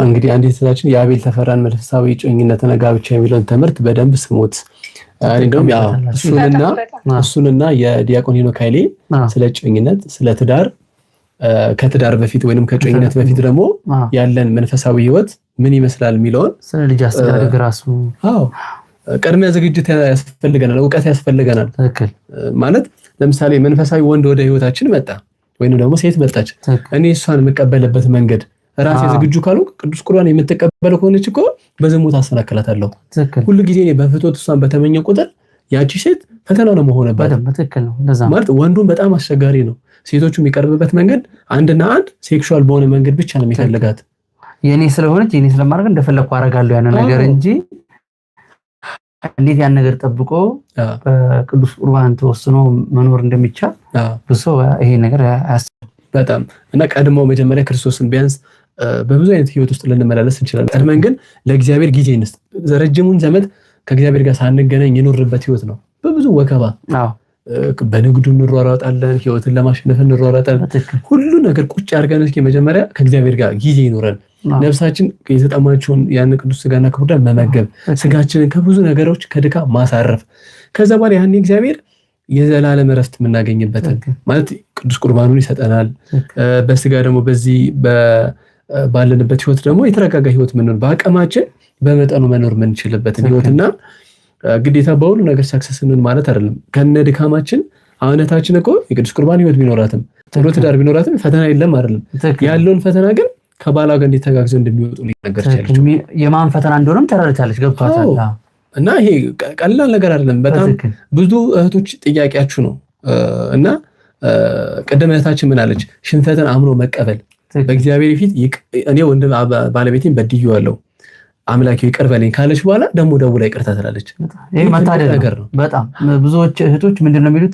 እንግዲህ አንዲት እህታችን የአቤል ተፈራን መንፈሳዊ ጮኝነትና ጋብቻ የሚለውን ትምህርት በደንብ ስሙት። እንደውም ያው እሱንና የዲያቆን ሄኖክ ኃይሌ ስለ ጮኝነት፣ ስለ ትዳር፣ ከትዳር በፊት ወይንም ከጮኝነት በፊት ደግሞ ያለን መንፈሳዊ ህይወት ምን ይመስላል የሚለውን ስለ ልጅ አስተዳደግ ራሱ ቅድሚያ ዝግጅት ያስፈልገናል፣ ዕውቀት ያስፈልገናል። ማለት ለምሳሌ መንፈሳዊ ወንድ ወደ ህይወታችን መጣ ወይንም ደግሞ ሴት መጣች፣ እኔ እሷን የምቀበልበት መንገድ ራሴ ዝግጁ ካሉ ቅዱስ ቁርባን የምትቀበለው ከሆነች እኮ በዝሙት አሰናክላታለሁ። ሁሉ ጊዜ እኔ በፍቶት እሷን በተመኘው ቁጥር ያቺ ሴት ፈተና ነው መሆንባት። ማለት ወንዱን በጣም አስቸጋሪ ነው። ሴቶቹ የሚቀርብበት መንገድ አንድና አንድ ሴክሹዋል በሆነ መንገድ ብቻ ነው የሚፈልጋት። የኔ ስለሆነች የኔ ስለማድረግ እንደፈለኩ አደርጋለሁ ያን ነገር እንጂ እንዴት ያን ነገር ጠብቆ በቅዱስ ቁርባን ተወስኖ መኖር እንደሚቻል ብዙ ይሄ ነገር በጣም እና ቀድሞ መጀመሪያ ክርስቶስን ቢያንስ በብዙ አይነት ህይወት ውስጥ ልንመላለስ እንችላለን። ቀድመን ግን ለእግዚአብሔር ጊዜ እንስጥ። ረጅሙን ዘመን ከእግዚአብሔር ጋር ሳንገናኝ የኖርበት ህይወት ነው በብዙ ወከባ። በንግዱ እንሯሯጣለን፣ ህይወትን ለማሸነፍ እንሯሯጣለን። ሁሉ ነገር ቁጭ አድርገን እስኪ መጀመሪያ ከእግዚአብሔር ጋር ጊዜ ይኖረን። ነፍሳችን የተጠማችውን ያን ቅዱስ ስጋና ክቡር ደም መመገብ፣ ስጋችንን ከብዙ ነገሮች ከድካም ማሳረፍ። ከዛ በኋላ ያን እግዚአብሔር የዘላለም እረፍት የምናገኝበትን ማለት ቅዱስ ቁርባኑን ይሰጠናል። በስጋ ደግሞ በዚህ ባለንበት ህይወት ደግሞ የተረጋጋ ህይወት መኖር፣ በአቅማችን በመጠኑ መኖር የምንችልበትን ህይወትና ግዴታ በሁሉ ነገር ሰክሰስንን ማለት አይደለም። ከነ ድካማችን አሁነታችን እኮ የቅዱስ ቁርባን ህይወት ቢኖራትም ጥሩ ትዳር ቢኖራትም ፈተና የለም አይደለም። ያለውን ፈተና ግን ከባሏ ጋር እንዲተጋግዘው እንደሚወጡ ሊነገር ይችላል። የማን ፈተና እንደሆነም ተረድታለች፣ ገብቷታል። እና ይሄ ቀላል ነገር አይደለም። በጣም ብዙ እህቶች ጥያቄያችሁ ነው። እና ቀደም እህታችን ምን አለች? ሽንፈትን አምኖ መቀበል በእግዚአብሔር ፊት እኔ ወንድም ባለቤቴን በድዬዋለሁ አምላኬ ይቅር በለኝ ካለች በኋላ ደግሞ ደውላ ይቅርታ ትላለች። ይሄ መታደል ነገር ነው። በጣም ብዙዎች እህቶች ምንድነው የሚሉት?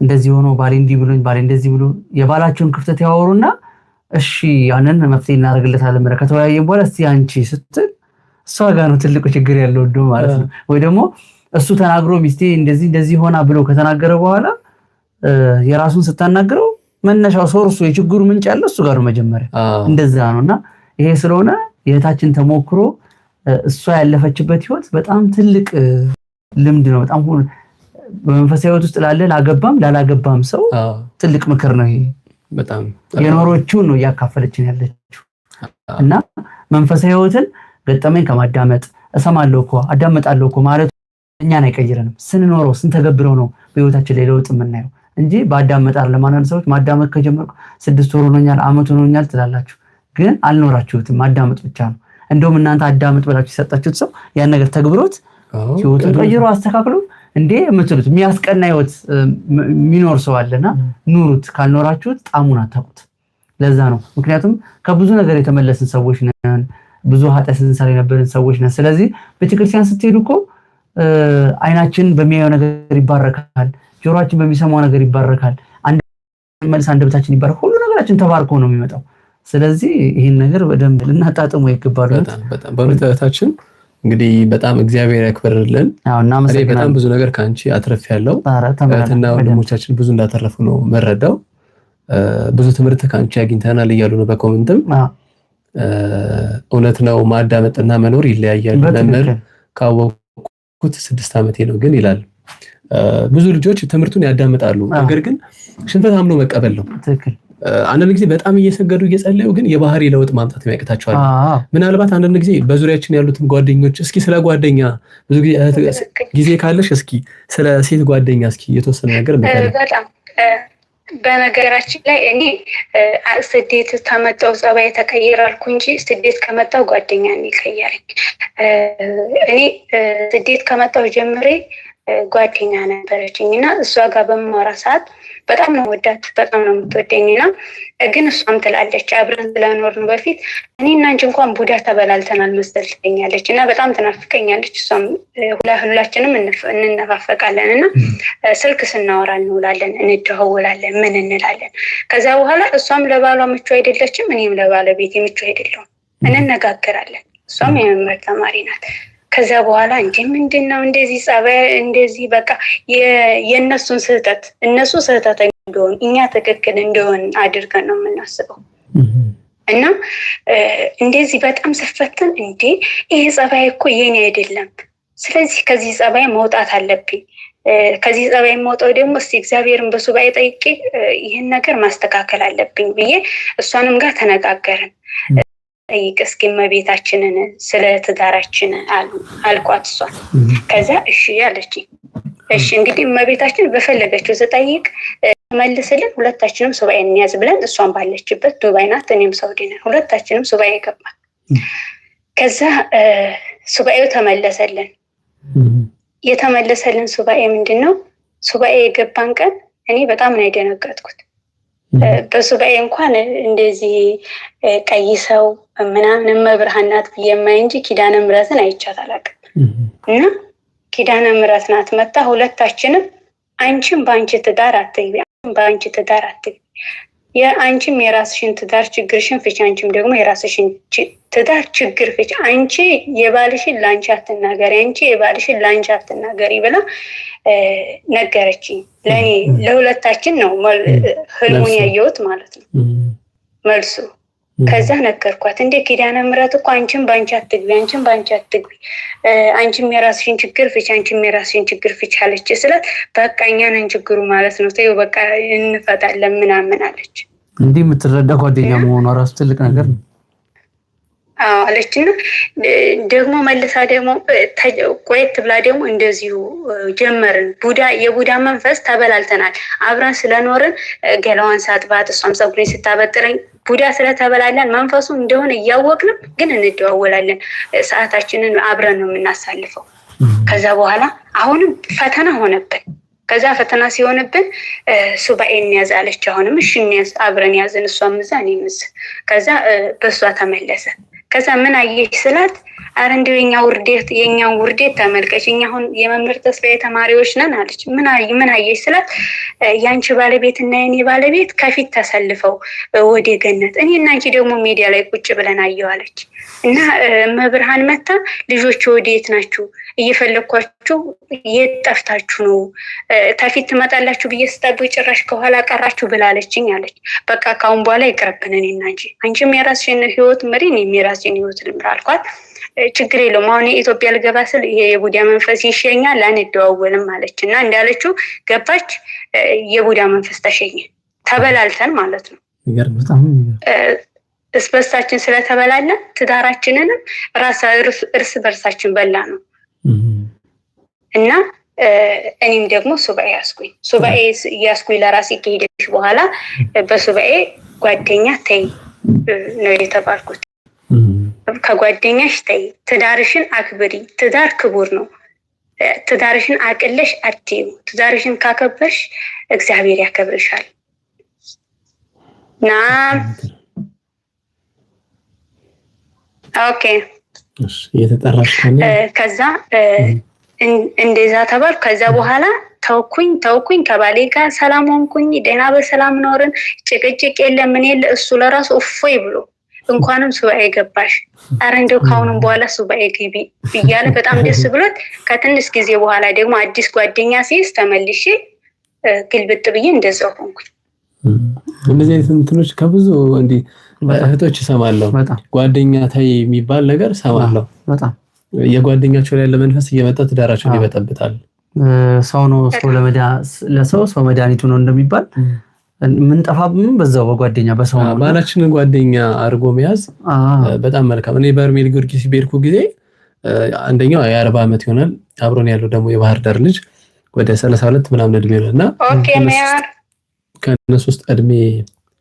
እንደዚህ ሆኖ ባሌ እንዲህ ብሎኝ ባሌ እንደዚህ ብሎ የባላቸውን ክፍተት ያወሩና እሺ ያንን መፍትሄ እናደርግለታለን ማለት ከተወያየን በኋላ እስቲ አንቺ ስትል እሷ ጋር ነው ትልቁ ችግር ያለው ማለት ነው። ወይ ደግሞ እሱ ተናግሮ ሚስቴ እንደዚህ ሆና ብሎ ከተናገረ በኋላ የራሱን ስታናገረው መነሻው ሶርሱ የችግሩ ምንጭ ያለው እሱ ጋር ነው መጀመሪያ። እንደዛ ነውና ይሄ ስለሆነ የእህታችን ተሞክሮ እሷ ያለፈችበት ህይወት በጣም ትልቅ ልምድ ነው። በጣም በመንፈሳዊ ህይወት ውስጥ ላገባም ላላገባም ሰው ትልቅ ምክር ነው ይሄ። በጣም የኖሮቹን ነው እያካፈለችን ያለችው እና መንፈሳዊ ህይወትን ገጠመኝ ከማዳመጥ እሰማለሁ እኮ አዳመጣለሁ እኮ ማለት እኛን አይቀይረንም። ስንኖረው ስንተገብረው ነው በህይወታችን ላይ ለውጥ የምናየው እንጂ ባዳመጣር ለማንኛውም ሰዎች ማዳመጥ ከጀመርኩ 6 ወር ሆኖኛል፣ አመት ሆኖኛል ትላላችሁ፣ ግን አልኖራችሁትም። ማዳመጥ ብቻ ነው። እንደውም እናንተ አዳመጥ ብላችሁ የሰጣችሁት ሰው ያን ነገር ተግብሮት ህይወቱን ቀይሮ አስተካክሎ እንዴ የምትሉት የሚያስቀና ህይወት የሚኖር ሰው አለና ኑሩት። ካልኖራችሁት ጣሙን አታውቁት። ለዛ ነው ምክንያቱም ከብዙ ነገር የተመለስን ሰዎች ነን፣ ብዙ ኃጢአት ስንሰራ የነበርን ሰዎች ነን። ስለዚህ ቤተክርስቲያን ስትሄዱ እኮ አይናችን በሚያየው ነገር ይባረካል፣ ጆሮአችን በሚሰማው ነገር ይባረካል፣ አንደበታችን ይባረካል። ሁሉ ነገራችን ተባርኮ ነው የሚመጣው። ስለዚህ ይህን ነገር በደንብ ልናጣጥሙ ይገባል። በጣም በእውነታችን እንግዲህ በጣም እግዚአብሔር ያክብርልን። በጣም ብዙ ነገር ከአንቺ አትረፊያለሁ። እህትና ወንድሞቻችን ብዙ እንዳተረፉ ነው መረዳው። ብዙ ትምህርት ከአንቺ አግኝተናል እያሉ ነው በኮሜንትም። እውነት ነው፣ ማዳመጥና መኖር ይለያያል። መምህር ካወቅኩት 6 ዓመቴ ነው ግን ይላል። ብዙ ልጆች ትምህርቱን ያዳምጣሉ፣ ነገር ግን ሽንፈት አምኖ መቀበል ነው። አንዳንድ ጊዜ በጣም እየሰገዱ እየጸለዩ ግን የባህሪ ለውጥ ማምጣት የሚያቅታቸዋል። ምናልባት አንዳንድ ጊዜ በዙሪያችን ያሉትን ጓደኞች እስኪ ስለ ጓደኛ ብዙ ጊዜ ካለሽ እስኪ ስለ ሴት ጓደኛ እስኪ የተወሰነ ነገር በጣም በነገራችን ላይ እኔ ስደት ከመጣሁ ጸባይ ተቀይራልኩ እንጂ ስደት ከመጣሁ ጓደኛ ነው የቀየረኝ። እኔ ስደት ከመጣሁ ጀምሬ ጓደኛ ነበረችኝ እና እሷ ጋር በማወራ ሰዓት በጣም ነው ወዳት፣ በጣም ነው የምትወደኝና ግን እሷም ትላለች አብረን ስለኖርን በፊት እኔና አንቺ እንኳን ቡዳ ተበላልተናል መሰል ትለኛለች እና በጣም ትናፍቀኛለች። እሷም ሁላችንም እንነፋፈቃለን እና ስልክ ስናወራ እንውላለን፣ እንደዋወላለን፣ ምን እንላለን። ከዛ በኋላ እሷም ለባሏ ምቹ አይደለችም፣ እኔም ለባለቤቴ ምቹ አይደለሁም። እንነጋገራለን። እሷም የመምህር ተማሪ ናት። ከዛ በኋላ እንዴ ምንድነው እንደዚህ ጸባይ እንደዚህ በቃ የነሱን ስህተት እነሱ ስህተተኛ እንደሆን እኛ ትክክል እንደሆን አድርገን ነው የምናስበው። እና እንደዚህ በጣም ስፈትን እንዴ ይሄ ጸባይ እኮ የኔ አይደለም፣ ስለዚህ ከዚህ ጸባይ መውጣት አለብኝ። ከዚህ ጸባይ የምወጣው ደግሞ እስቲ እግዚአብሔርን በሱባኤ ጠይቄ ይህን ነገር ማስተካከል አለብኝ ብዬ እሷንም ጋር ተነጋገርን። ጠይቅ እስኪ እመቤታችንን ስለ ትዳራችን አልኳት እሷን። ከዛ እሺ ያለችኝ። እሺ እንግዲህ እመቤታችን በፈለገችው ስጠይቅ መልስልን፣ ሁለታችንም ሱባኤ እንያዝ ብለን እሷን ባለችበት ዱባይ ናት፣ እኔም ሳውዲ ነን፣ ሁለታችንም ሱባኤ ገባን። ከዛ ሱባኤው ተመለሰልን። የተመለሰልን ሱባኤ ምንድን ነው? ሱባኤ የገባን ቀን እኔ በጣም ነው የደነገጥኩት። በሱባኤ እንኳን እንደዚህ ቀይ ሰው ምናምን እመብርሃን ናት ብዬ የማይ እንጂ ኪዳነ ምሕረትን አይቻት አላውቅም። እና ኪዳነ ምሕረት ናት መጣ። ሁለታችንም አንቺም በአንቺ ትዳር አትግቢ፣ አንቺም በአንቺ ትዳር አትግቢ፣ የአንቺም የራስሽን ትዳር ችግርሽን ፍቺ፣ አንቺም ደግሞ የራስሽን ትዳር ችግር ፍቺ። አንቺ የባልሽን ለአንቺ አትናገሪ፣ አንቺ የባልሽን ለአንቺ አትናገሪ ብላ ነገረችኝ። ለእኔ ለሁለታችን ነው ህልሙን ያየሁት ማለት ነው መልሱ። ከዛ ነገርኳት፣ እንዴ ኪዳነ ምሕረት እኮ አንቺም በአንቺ አትግቢ፣ አንቺም በአንቺ አትግቢ፣ አንቺም የራስሽን ችግር ፍቺ፣ አንቺም የራስሽን ችግር ፍቺ አለች ስላት፣ በቃ እኛ ነን ችግሩ ማለት ነው፣ ተይው በቃ እንፈታለን ምናምን አለች። እንዲህ የምትረዳ ጓደኛ መሆኗ ራሱ ትልቅ ነገር ነው አለችና ደግሞ መልሳ ደግሞ ቆየት ብላ ደግሞ እንደዚሁ ጀመርን። የቡዳ መንፈስ ተበላልተናል። አብረን ስለኖርን ገላዋን ሳጥባት እሷም ፀጉሬን ስታበጥረኝ ቡዳ ስለተበላለን መንፈሱ እንደሆነ እያወቅንም ግን እንደዋወላለን። ሰዓታችንን አብረን ነው የምናሳልፈው። ከዛ በኋላ አሁንም ፈተና ሆነብን። ከዛ ፈተና ሲሆንብን ሱባኤ እንያዝ አለች። አሁንም እሺ እንያዝ፣ አብረን ያዝን። እሷም እዛ እኔም እዛ። ከዛ በእሷ ተመለሰ። ከዛ ምን አየሽ ስላት፣ አረ እንደው የኛን ውርዴት ተመልከች፣ እኛ አሁን የመምህር ተስፋዬ ተማሪዎች ነን አለች። ምን አየሽ ስላት፣ ያንቺ ባለቤት እና የኔ ባለቤት ከፊት ተሰልፈው ወደ ገነት፣ እኔ እና አንቺ ደግሞ ሜዲያ ላይ ቁጭ ብለን አየሁ አለች። እና መብርሃን መታ ልጆች ወዴት ናችሁ? እየፈለኳችሁ የት ጠፍታችሁ ነው? ከፊት ትመጣላችሁ ብዬ ስጠብቅ ጭራሽ ከኋላ ቀራችሁ ብላለችኝ አለች። በቃ ካሁን በኋላ ይቅርብን እኔና እንጂ፣ አንቺም የራስሽን ህይወት ምሪ፣ እኔም የራስሽን ህይወት ልምራ አልኳት። ችግር የለውም አሁን የኢትዮጵያ ልገባ ስል ይሄ የቡዳ መንፈስ ይሸኛል አንደዋወልም አለች። እና እንዳለችው ገባች። የቡዳ መንፈስ ተሸኘ። ተበላልተን ማለት ነው። እስበሳችን ስለተበላለን ትዳራችንንም እርስ በርሳችን በላ ነው። እና እኔም ደግሞ ሱባኤ ያስኩኝ ለራሴ ከሄደች በኋላ በሱባኤ ጓደኛ ተይ ነው የተባልኩት። ከጓደኛሽ ተይ፣ ትዳርሽን አክብሪ፣ ትዳር ክቡር ነው፣ ትዳርሽን አቅለሽ አትዩ፣ ትዳርሽን ካከበርሽ እግዚአብሔር ያከብርሻል። ናም ኦኬ እየተጠራሽ ከዛ እንደዛ ተባል። ከዛ በኋላ ተውኩኝ ከባሌ ጋር ሰላም ሆንኩኝ። ደህና በሰላም ኖርን። ጭቅጭቅ የለ ምን የለ። እሱ ለራሱ እፎይ ብሎ እንኳንም ሱባኤ ገባሽ፣ አረ እንደው ካሁንም በኋላ ሱባኤ ግቢ እያለ በጣም ደስ ብሎት ከትንሽ ጊዜ በኋላ ደግሞ አዲስ ጓደኛ ሲይዝ ተመልሼ ግልብጥ ብዬ እንደዛው ሆንኩኝ። እንደዚህ አይነት እንትኖች ከብዙ እንዲህ እህቶች እሰማለሁ። ጓደኛ ታይ የሚባል ነገር እሰማለሁ። በጣም የጓደኛቸው ላይ ለመንፈስ እየመጣ ትዳራቸውን ይበጠብጣል። ሰው ነው ሰው መድኃኒቱ ነው እንደሚባል ምን ጠፋብንም በዛው በጓደኛ በሰው ነው። ባላችንን ጓደኛ አድርጎ መያዝ በጣም መልካም። እኔ በርሜል ጊዮርጊስ ቤርኩ ጊዜ አንደኛው የ40 ዓመት ይሆናል። አብሮን ያለው ደግሞ የባህር ዳር ልጅ ወደ 32 ምናምን እድሜ ነውና ከነሱ ውስጥ እድሜ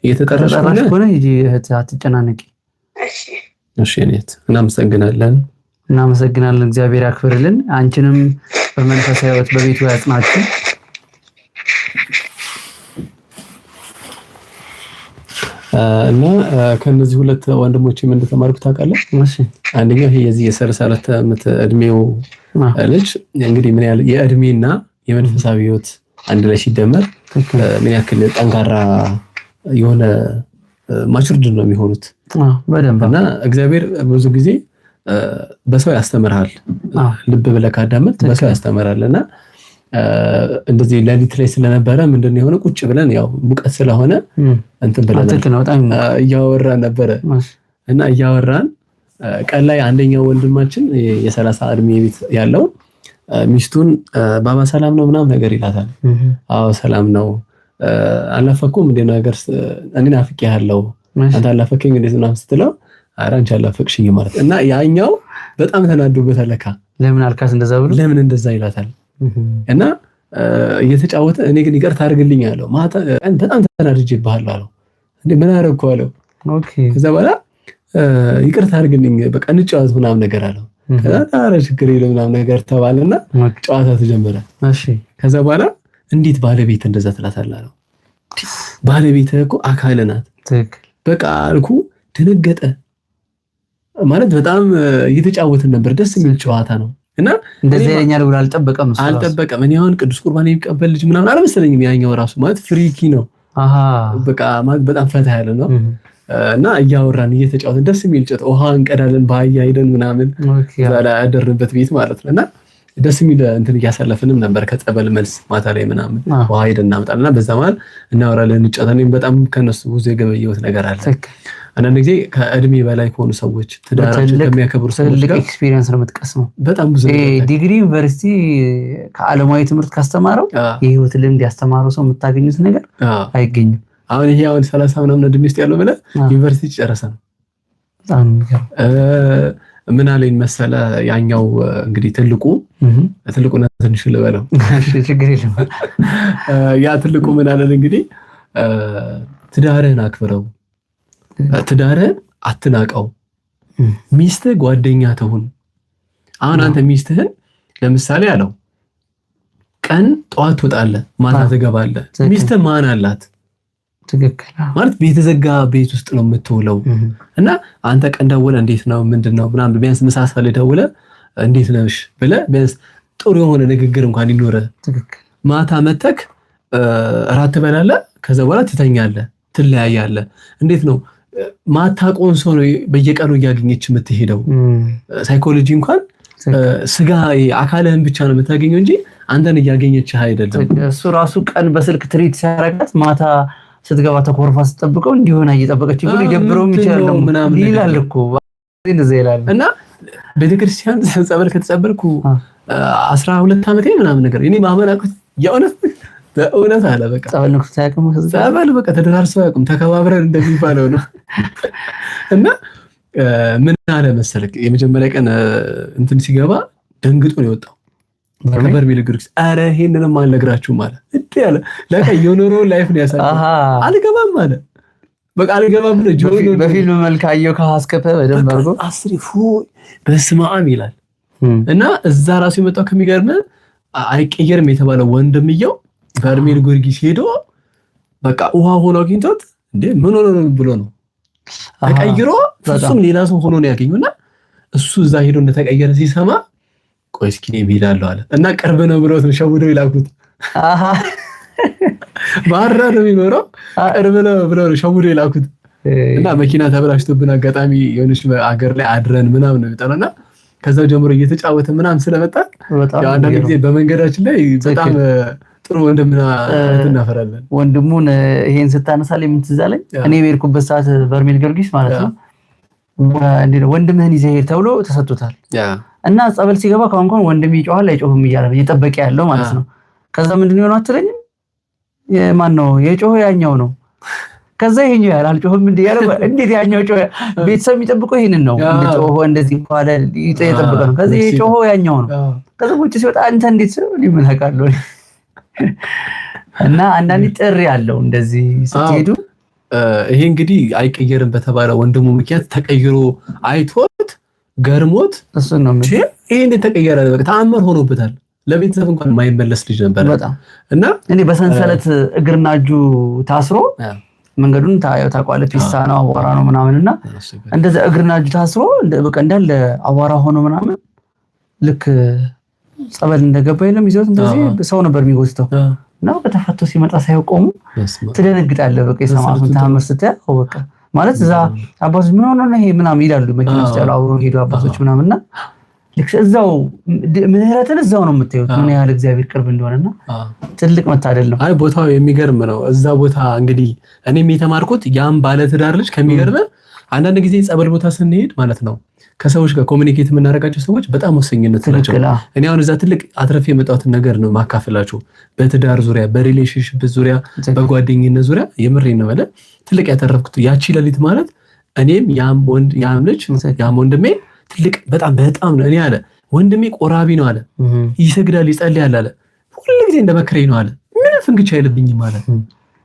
እየተጠራሽ ሆነ ይጂ አትጨናነቂ። እሺ እኔት እናመሰግናለን። እግዚአብሔር ያክብርልን። አንቺንም በመንፈሳዊ ሕይወት በቤቱ ያጽናችሁ። እና ከነዚህ ሁለት ወንድሞች ምን እንደተማርኩ ታውቃለህ? አንደኛው ይሄ የዚህ የ32 ዓመት እድሜው ልጅ እንግዲህ ምን ያህል የእድሜና የመንፈሳዊ ሕይወት አንድ ላይ ሲደመር ምን ያክል ጠንካራ የሆነ ማቹርድ ነው የሚሆኑት በደንብ። እና እግዚአብሔር ብዙ ጊዜ በሰው ያስተምርሃል። ልብ ብለህ ካዳመጥ በሰው ያስተምራል። እና እንደዚህ ሌሊት ላይ ስለነበረ ምንድነው የሆነ ቁጭ ብለን ያው ሙቀት ስለሆነ እንትን ብለን እያወራን ነበረ እና እያወራን ቀን ላይ አንደኛው ወንድማችን የ30 እድሜ ቤት ያለው ሚስቱን ባባ ሰላም ነው ምናምን ነገር ይላታል። አዎ ሰላም ነው አላፈኩም እንደ ነገር እኔ ናፍቄሃለሁ አንተ አላፈከኝ እንዴት ነው ስትለው ኧረ አንቺ አላፈቅሽኝ ማለት እና ያኛው በጣም ተናዶበታል። ለካ ለምን አልካስ እንደዛ ብሎ ለምን እንደዛ ይላታል እና እየተጫወተ እኔ ግን ይቅርታ አድርግልኝ አለው። ማታ በጣም ተናድጄብሃለሁ አለው። እንዴ ምን አደረኩ አለው። ኦኬ ከዛ በኋላ ይቅርታ አድርግልኝ በቃ እንጫወት ምናምን ነገር አለው። ከዛ ኧረ ችግር የለም ምናምን ነገር ተባለና ጨዋታ ተጀመረ። እሺ ከዛ በኋላ እንዴት ባለቤት እንደዛ ትላታለህ አለው። ባለቤት እኮ አካል ናት። ትክክል በቃ አልኩ። ደነገጠ ማለት በጣም እየተጫወትን ነበር። ደስ የሚል ጨዋታ ነው እና እንደዚህ ያኛል ብሎ አልጠበቀም። እኔ አሁን ቅዱስ ቁርባን የሚቀበል ልጅ ምናምን አልመሰለኝም። ያኛው ራሱ ማለት ፍሪኪ ነው። በቃ ማለት በጣም ፈታ ያለ ነው እና እያወራን እየተጫወትን ደስ የሚል ጨዋታ ውሃ እንቀዳለን በአህያ ሄደን ምናምን እዛ ላይ ያደርንበት ቤት ማለት ነው እና ደስ የሚል እንትን እያሳለፍንም ነበር። ከጸበል መልስ ማታ ላይ ምናምን ውሃ ሄደን እናመጣለንና በዛ ማለት እናወራለን እንጫወታለን። በጣም ከነሱ ብዙ የገበየሁት ነገር አለ። አንዳንድ ጊዜ ከእድሜ በላይ ከሆኑ ሰዎች ትዳራቸውን ከሚያከብሩ ሰዎች ጋር ኤክስፒሪየንስ ነው የምትቀስመው። በጣም ብዙ ዲግሪ ዩኒቨርሲቲ ከዓለማዊ ትምህርት ካስተማረው የህይወት ልምድ ያስተማረው ሰው የምታገኙት ነገር አይገኝም። አሁን ይሄ አሁን 30 ምናምን እድሜ ውስጥ ያለው ብለህ ዩኒቨርሲቲ ጨረሰ ነው። በጣም ምን አለኝ መሰለ ያኛው እንግዲህ ትልቁና ትንሹ ልበለው ችግር የለም። ያ ትልቁ ምን አለን እንግዲህ ትዳርህን አክብረው፣ ትዳርህን አትናቀው፣ ሚስትህ ጓደኛ ትሁን። አሁን አንተ ሚስትህን ለምሳሌ አለው ቀን ጠዋት ትወጣለህ ማታ ትገባለህ። ሚስትህ ማን አላት? ትክክል ማለት ቤተዘጋ ቤት ውስጥ ነው የምትውለው እና አንተ ቀን ደውለህ እንዴት ነው ምንድነው ምናምን ቢያንስ ምሳ ሰዓት ደውለህ እንዴት ነሽ ብለህ ቢያንስ ጥሩ የሆነ ንግግር እንኳን ይኖርህ። ትክክል ማታ መተክ እራት ትበላለህ፣ ከዛ በኋላ ትተኛለህ፣ ትለያያለህ። እንዴት ነው ማታውቀውን ሰው ነው በየቀኑ እያገኘች የምትሄደው። ሳይኮሎጂ እንኳን ስጋ አካልህን ብቻ ነው የምታገኘው እንጂ አንተን እያገኘችህ አይደለም። እሱ ራሱ ቀን በስልክ ትሪት ሲያረጋት ማታ ስትገባ ተኮርፋ ስትጠብቀው እንዲሆነ እየጠበቀች ይሁን ይደብረውም ይችላል ይላል እኮ እንደዚህ ይላል። እና ቤተክርስቲያን ጸበል ከተጸበልኩ 12 ዓመቴ ምናምን ነገር እኔ ማመን አቅቶኝ በእውነት አለ በቃ ጸበል ነው ታያቀም ጸበል በቃ ተደራርሰው ያቁም ተከባብረን እንደሚባለው ነው። እና ምን አለ መሰለክ የመጀመሪያ ቀን እንትን ሲገባ ደንግጦ ነው የወጣው በርሜል ግሩክስ። አረ ይሄንንም አልነግራችሁም ማለት እንዴ ያለ ለካ የኖረው ላይፍ ነው ያሳየው። አልገባም ማለት በቃ አልገባም ብለ ጆሮ በፊልም መልክ አየው ከሐስከፈ በደንብ አርጎ አስሪፉ በስመ አብ ይላል። እና እዛ ራሱ የመጣው ከሚገርም አይቀየርም የተባለው ወንድምየው በርሜል ጊዮርጊስ ሄዶ በቃ ውሃ ሆኖ አግኝቶት እንዴ ምን ሆኖ ነው ብሎ ነው ተቀይሮ ፍጹም ሌላ ሰው ሆኖ ነው ያገኘውና እሱ እዛ ሄዶ እንደተቀየረ ሲሰማ ቆይ እስኪ እኔ እሄዳለሁ አለ እና ቅርብ ነው ብሎት ነው ሸውደው ይላኩት። ባራ ነው የሚኖረው ቅርብ ነው ብለው ነው ሸውደው ይላኩት። እና መኪና ተበላሽቶብን አጋጣሚ የሆነች አገር ላይ አድረን ምናምን ነው የጠራና ከዛው ጀምሮ እየተጫወተ ምናምን ስለመጣ ያው አንዳንድ ጊዜ በመንገዳችን ላይ በጣም ጥሩ ወንድምና እናፈራለን። ወንድሙን ይሄን ስታነሳለኝ ምን ትዝ አለኝ እኔ በሄድኩበት ሰዓት በርሜል ጊዮርጊስ ማለት ነው ወንድምህን ይዘህ ሄድ ተብሎ ተሰጥቶታል። እና ጸበል ሲገባ ካሁን ወንድም ይጮሃል አይጮህም እያለ እየጠበቀ ያለው ማለት ነው። ከዛ ምንድነው የሆነው አትለኝም? የማን ነው የጮኸው? ያኛው ነው። ከዛ ይሄኛው ያለ አልጮህም እንዴ ያለ እንዴት ያኛው ጮኸ? ቤተሰብ የሚጠብቀው ይሄንን ነው እንደጮኸው እንደዚህ ባለ ይጠብቀ ነው። ከዛ የጮኸው ያኛው ነው። ከዛ ውጪ ሲወጣ አንተ እንዴት ነው ሊመናቃለው? እና አንዳንዴ ጥሪ ያለው እንደዚህ ስትሄዱ ይሄ እንግዲህ አይቀየርም በተባለ ወንድሙ ምክንያት ተቀይሮ አይቶት ገርሞት እሱ ነው እንጂ ይሄ እንዴት ተቀየረ? በቃ ተአምር ሆኖበታል። ለቤተሰብ እንኳን የማይመለስ ልጅ ነበር እና እኔ በሰንሰለት እግርና እጁ ታስሮ መንገዱን ታውቃለህ፣ ፒስታ ነው አዋራ ነው ምናምንና እንደዛ እግርና እጁ ታስሮ በቃ እንዳለ አዋራ ሆኖ ምናምን ልክ ጸበል እንደገባ የለም ይዘውት እንደዚህ ሰው ነበር የሚጎትተው ነው። ከተፈቶ ሲመጣ ሳይቆሙ ትደነግጣለህ። በቃ የሰማቱን ተአምር ስትያው በቃ ማለት እዛ አባቶች ምን ሆነ ነው ይሄ ምናምን ይላሉ። መኪና ውስጥ ያሉ አብረው ሄዱ አባቶች ምናምንና ልክ እዛው ምህረትን እዛው ነው የምታዩት ምን ያህል እግዚአብሔር ቅርብ እንደሆነና ትልቅ መታደል ነው። አይ ቦታው የሚገርም ነው። እዛ ቦታ እንግዲህ እኔም የተማርኩት ያም ባለትዳር ልጅ ከሚገርም አንዳንድ ጊዜ ጸበል ቦታ ስንሄድ ማለት ነው ከሰዎች ጋር ኮሙኒኬት የምናደርጋቸው ሰዎች በጣም ወሳኝነት ናቸው። እኔ አሁን እዛ ትልቅ አትረፍ የመጣሁትን ነገር ነው ማካፈላችሁ። በትዳር ዙሪያ፣ በሪሌሽንሺፕ ዙሪያ፣ በጓደኝነት ዙሪያ የምሬን ነው ማለት ትልቅ ያተረፍኩት ያቺ ሌሊት ማለት እኔም ያም ልጅ ያም ወንድሜ ትልቅ በጣም ነው። እኔ አለ ወንድሜ ቆራቢ ነው አለ፣ ይሰግዳል፣ ይጸልያል አለ፣ ሁሉ ጊዜ እንደመከረኝ ነው አለ። ምንም ፍንክቻ አይልብኝም አለ።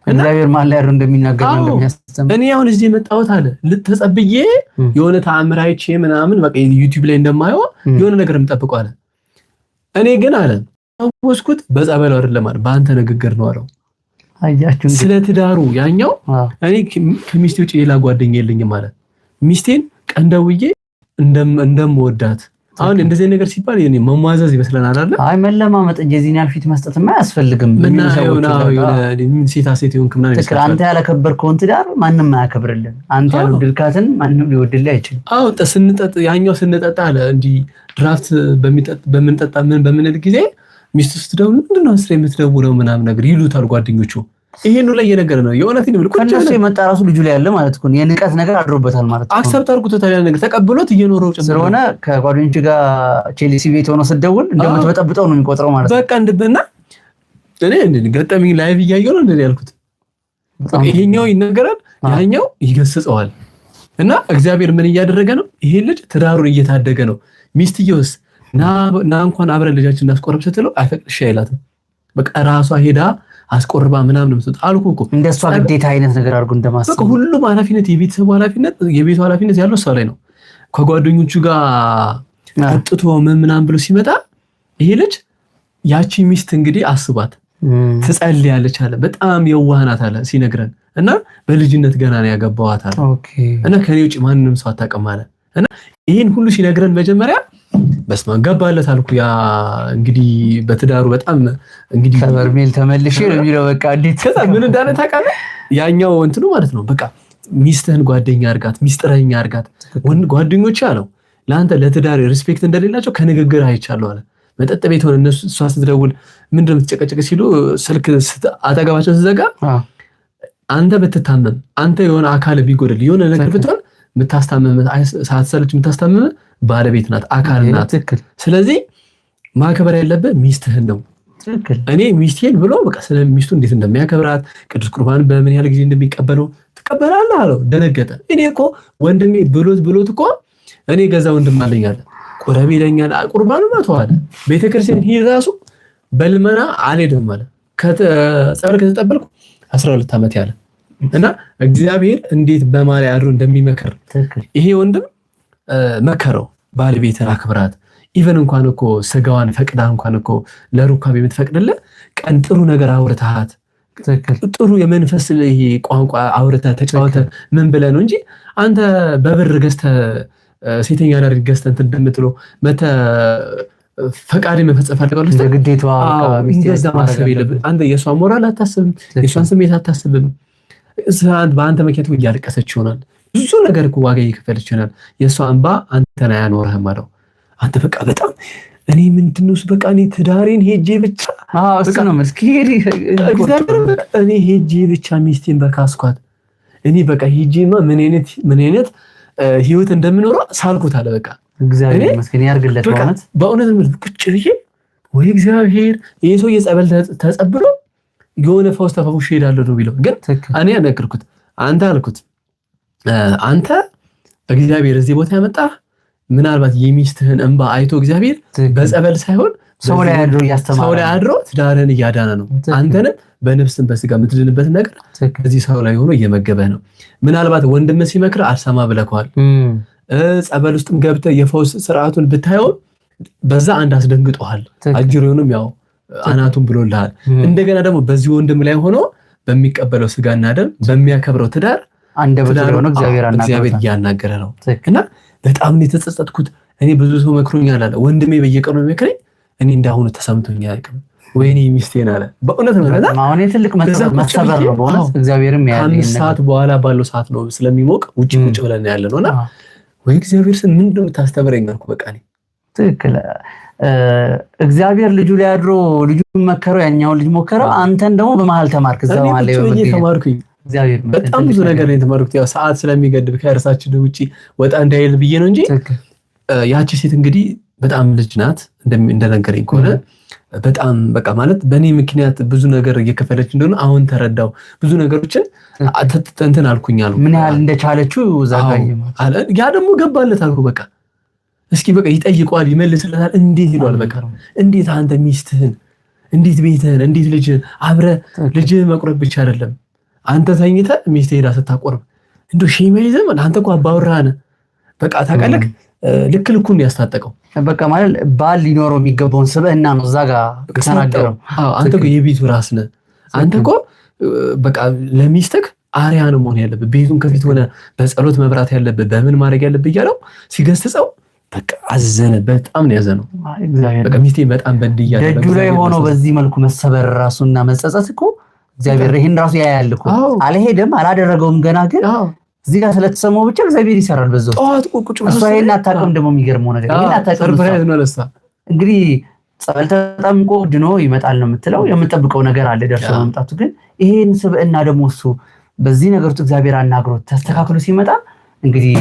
እግዚአብሔር ማን ላይ ያለው እንደሚናገር እንደሚያስተምር እኔ አሁን እዚህ የመጣሁት አለ ልተጸብዬ የሆነ ተአምር አይቼ ምናምን በቃ ዩቲዩብ ላይ እንደማየው የሆነ ነገር የምጠብቀው አለ። እኔ ግን አለ ወስኩት በጸበል አይደለም አለ በአንተ ንግግር ነው አለው። አያችሁ ስለ ትዳሩ ያኛው እኔ ከሚስቴ ውጪ ሌላ ጓደኛ የለኝም አለ። ሚስቴን ቀንደውዬ እንደምወዳት አሁን እንደዚህ ነገር ሲባል የኔ መሟዘዝ ይመስለናል አይደል? አይ መለማመጥ እንጂ እዚህን ያህል ፊት መስጠትማ አያስፈልግም። ምን ሴት ይሁን ከመናን ይመስላል። አንተ ያለከበርከውን ትዳር ማንም አያከብርልን። አንተ ያልወደድካትን ማንም ሊወድልህ አይችልም። አዎ ያኛው ስንጠጣ አለ እንጂ ድራፍት በምንጠጣ በምንል ጊዜ ሚስቱ ስትደውል ምንድነው አስሬ የምትደውለው ምናምን ነገር ይሉታል ጓደኞቹ። ይሄን ላይ እየነገረ ነው የእውነቴን ነው። ከነሱ የመጣ ራሱ ልጁ ላይ ያለ ማለት ነው የንቀት ነገር አድሮበታል ማለት ነው። አክሰፕት አድርጉት ታዲያ ነገር ተቀብሎት እየኖረው ስለሆነ ከጓደኞቹ ጋር ቼልሲ ቤት ሆኖ ስትደውል እንደምትበጠብጠው ነው የሚቆጥረው ማለት ነው። በቃ እንድበና እኔ ገጠመኝ ላይቭ እያየሁ ነው እንደዚህ ያልኩት። ይሄኛው ይነገራል ያኛው ይገስጸዋል። እና እግዚአብሔር ምን እያደረገ ነው? ይሄ ልጅ ትዳሩን እየታደገ ነው። ሚስትየውስ ና እንኳን አብረን ልጃችን እናስቆርብ ስትለው አይፈቅድሽ አይላትም። በቃ ራሷ ሄዳ አስቆርባ ምናምን ነው አልኩ እኮ እንደሷ ግዴታ አይነት ነገር አድርጎ እንደማሰብ በቃ ሁሉም ኃላፊነት የቤተሰቡ ኃላፊነት የቤቱ ኃላፊነት ያለው እሷ ላይ ነው። ከጓደኞቹ ጋር አጥቶ ምናምን ብሎ ሲመጣ ይሄ ልጅ ያቺ ሚስት እንግዲህ አስባት ትጸልያለች አለ። በጣም የዋህ ናት አለ ሲነግረን እና በልጅነት ገና ነው ያገባዋት አለ። እና ከኔ ውጪ ማንንም ሰው አታውቅም አለ። እና ይሄን ሁሉ ሲነግረን መጀመሪያ በስመ አብ ገባለት አልኩ። ያ እንግዲህ በትዳሩ በጣም እንግዲህ ከበርሜል ተመልሼ ነው የሚለው በቃ እንዴት ከዛ ምን እንዳለ ታውቃለህ? ያኛው እንትኑ ማለት ነው በቃ ሚስትህን ጓደኛ አድርጋት፣ ሚስጥረኛ አድርጋት። ጓደኞች አለው ለአንተ ለትዳር ሪስፔክት እንደሌላቸው ከንግግር አይቻለሁ አለ። መጠጥ ቤት ሆነ እነሱ እሷ ስትደውል ምንድነው የምትጨቀጨቅ ሲሉ ስልክ አጠገባቸው ስትዘጋ አንተ ብትታመም አንተ የሆነ አካል ቢጎድል የሆነ ነገር ብትሆን የምታስታመም ሳትሰለች የምታስታመም ባለቤት ናት፣ አካል ናት። ስለዚህ ማክበር ያለበት ሚስትህን ነው። እኔ ሚስቴን ብሎ በቃ ስለ ሚስቱ እንዴት እንደሚያከብራት ቅዱስ ቁርባን በምን ያህል ጊዜ እንደሚቀበለው ትቀበላለህ አለው። ደነገጠ። እኔ እኮ ወንድሜ ብሎት እኮ እኔ ገዛ ወንድም አለኝ አለ ቁረብ ይለኛል። ቁርባኑ ማተዋለ ቤተክርስቲያን ሂድ ራሱ በልመና አልሄድም አለ። ጸበል ከተጠበልኩ 12 ዓመት ያለ እና እግዚአብሔር እንዴት በማለ ያድሮ እንደሚመከር ይሄ ወንድም መከረው። ባለቤትን አክብራት። ኢቨን እንኳን እኮ ስጋዋን ፈቅዳ እንኳን እኮ ለሩካብ የምትፈቅድልህ ቀን ጥሩ ነገር አውርተሃት ጥሩ የመንፈስ ይሄ ቋንቋ አውርተህ ተጫወተህ ምን ብለህ ነው እንጂ አንተ በብር ገዝተህ ሴተኛ ዳር ገዝተህ እንትን እንደምትለው መተ ፈቃድ መፈጸም ፈልጋለሁ ግዴታዋ እንደዛ ማሰብ የለብህም። አንተ የሷን ሞራል አታስብም፣ የሷን ስሜት አታስብም። በአንተ ምክንያት እያለቀሰች ይሆናል። ብዙ ነገር እኮ ዋጋ እየከፈለች ይሆናል። የሷ እንባ አንተን አያኖርህም አለው። አንተ በቃ በጣም እኔ ምንድነው በቃ እኔ ትዳሬን ሄጄ ብቻ እኔ ሄጄ ብቻ ሚስቴን በካስኳት እኔ በቃ ሄጄማ ምን አይነት ህይወት እንደምኖረው ሳልኩት አለ። በቃ እግዚአብሔር ይመስገን ያርግለት። በእውነት ቁጭ ብዬ ወይ እግዚአብሔር ይሄ ሰው የጸበል ተጸብሎ የሆነ ፈውስ ተፈውሽ ሄዳለሁ ነው ቢለው ግን እኔ ያነገርኩት አንተ አልኩት አንተ እግዚአብሔር እዚህ ቦታ ያመጣህ ምናልባት የሚስትህን እንባ አይቶ እግዚአብሔር በጸበል ሳይሆን ሰው ላይ አድሮ ትዳርህን እያዳነ ነው። አንተንም በነፍስም በስጋ የምትድንበት ነገር እዚህ ሰው ላይ ሆኖ እየመገበህ ነው። ምናልባት ወንድምህ ሲመክር አልሰማ ብለከዋል። ጸበል ውስጥም ገብተህ የፈውስ ስርዓቱን ብታየው በዛ አንድ አስደንግጦሃል። አጅሩንም ያው አናቱን ብሎልሃል። እንደገና ደግሞ በዚህ ወንድም ላይ ሆኖ በሚቀበለው ስጋና ደም በሚያከብረው ትዳር እግዚአብሔር እያናገረ ነው። እና በጣም ነው የተጸጸትኩት። እኔ ብዙ ሰው መክሮኛል አለ ወንድሜ በየቀኑ መክረኝ እኔ እንዳሁኑ ተሰምቶኝ አያውቅም። ወይኔ ሚስቴን አለ በእውነት ነው ማለት ነው። አሁን ትልቅ መሰበር ነው በእውነት እግዚአብሔርም ያለ ሰዓት በኋላ ባለው ሰዓት ነው ስለሚሞቅ ውጭ ብለን ያለ ነውና ወይ እግዚአብሔር ስን ምንድነው ታስተምረኝ አልኩ። በቃ እኔ ትክክል እግዚአብሔር ልጁ ላይ አድሮ ልጁን መከረው ያኛውን ልጅ ሞከረው አንተን ደግሞ በመሃል ተማርክ እዛው ማለት ነው ተማርኩኝ በጣም ብዙ ነገር ነው የተማርኩት ያው ሰዓት ስለሚገድብ ከእርሳችን ውጪ ወጣ እንዳይል ብዬ ነው እንጂ ያቺ ሴት እንግዲህ በጣም ልጅ ናት እንደነገረኝ ከሆነ በጣም በቃ ማለት በእኔ ምክንያት ብዙ ነገር እየከፈለች እንደሆነ አሁን ተረዳው ብዙ ነገሮችን እንትን አልኩኛል ምን ያህል እንደቻለችው ዛጋኝ አለ ያ ደግሞ ገባለት አልኩ በቃ እስኪ በቃ ይጠይቀዋል ይመልስለታል እንዴት ይሏል በቃ እንዴት አንተ ሚስትህን እንዴት ቤትህን እንዴት ልጅህን አብረ ልጅህን መቁረብ ብቻ አይደለም አንተ ተኝተህ ሚስትህ ሄዳ ስታቆርብ እንዶ ሺማይዘም አንተ እኮ አባወራህ ነህ በቃ ታውቃለህ ልክ ልኩን ያስታጠቀው በቃ ማለት ባል ሊኖረው የሚገባውን ስብዕና ነው እዛ ጋር ተናገረው አንተ እኮ የቤቱ ራስ ነህ አንተ እኮ በቃ ለሚስትህ አሪያ ነው መሆን ያለብህ ቤቱን ከፊት ሆነ በጸሎት መብራት ያለብህ በምን ማድረግ ያለብህ ይያለው ሲገስጸው በቃ አዘነ በጣም ነው ያዘነው በቃ ሚስቴ በጣም በድያለሁ ደጁ ላይ ሆኖ በዚህ መልኩ መሰበር ራሱና መጸጸት እኮ እግዚአብሔር ይሄን ራሱ ያያል እኮ አልሄደም አላደረገውም ገና ግን እዚህ ጋር ስለተሰማው ብቻ እግዚአብሔር ይሰራል በዛው ጧት ቁጭ እሱ ይሄን አታውቅም ደግሞ የሚገርመው ነገር ይሄን አታውቅም ሰርፕራይዝ ነው ለሳ እንግዲህ ጸበል ተጠምቆ ድኖ ይመጣል ነው የምትለው የምትጠብቀው ነገር አለ ደርሶ መምጣቱ ግን ይሄን ስብዕና ደግሞ እሱ በዚህ ነገር ውስጥ እግዚአብሔር አናግሮት ተስተካክሎ ሲመጣ እንግዲህ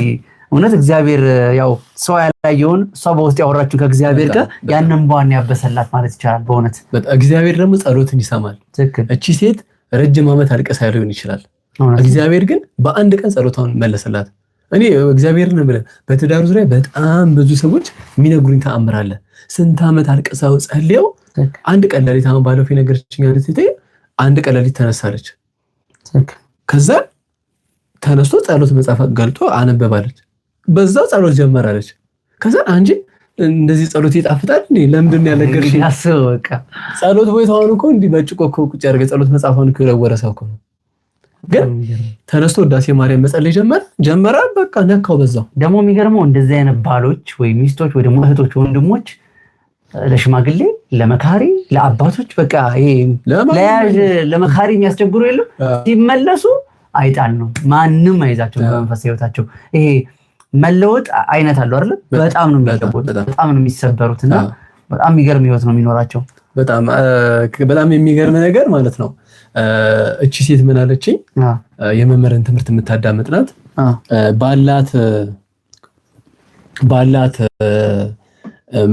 እውነት እግዚአብሔር ያው ሰው ያላየውን እሷ በውስጥ ያወራችሁ ከእግዚአብሔር ጋር ያንን ባን ያበሰላት ማለት ይቻላል በእውነት እግዚአብሔር ደግሞ ጸሎትን ይሰማል እቺ ሴት ረጅም ዓመት አልቀሳ ሊሆን ይችላል እግዚአብሔር ግን በአንድ ቀን ጸሎቷን መለሰላት እኔ እግዚአብሔርን ብለን በትዳሩ ዙሪያ በጣም ብዙ ሰዎች የሚነግሩኝ ተአምር አለ ስንት ዓመት አልቀሳው ጸልየው አንድ ቀን ለሊት አሁን ባለፈው ነገርችኛ ለቴቴ አንድ ቀን ለሊት ተነሳለች ከዛ ተነስቶ ጸሎት መጽሐፍ ገልጦ አነበባለች በዛው ጸሎት ጀመራለች ከዛ አንጂ እንደዚህ ጸሎት ይጣፍጣል እንዴ ለምንድን ነው ያለገርሽ ያስበው በቃ ጸሎት ቦታውን እኮ እንዲ በጭቆ እኮ ቁጭ ያርገ ጸሎት መጽሐፉን እኮ ለወረሰው እኮ ግን ተነስቶ ዳሴ ማርያም መጸለይ ጀመረ በቃ ነካው በዛው ደግሞ የሚገርመው እንደዚህ አይነት ባሎች ወይ ሚስቶች ወይ ደግሞ እህቶች ወንድሞች ለሽማግሌ ለመካሪ ለአባቶች በቃ ይሄ ለያዥ ለመካሪ የሚያስቸግሩ የለም ሲመለሱ አይጣል ነው ማንንም አይዛቸው በመንፈስ ህይወታቸው ይሄ መለወጥ አይነት አለው አይደል በጣም ነው የሚገቡት በጣም ነው የሚሰበሩትና በጣም የሚገርም ህይወት ነው የሚኖራቸው በጣም የሚገርም ነገር ማለት ነው እቺ ሴት ምን አለችኝ የመመረን ትምህርት የምታዳምጥ ናት ባላት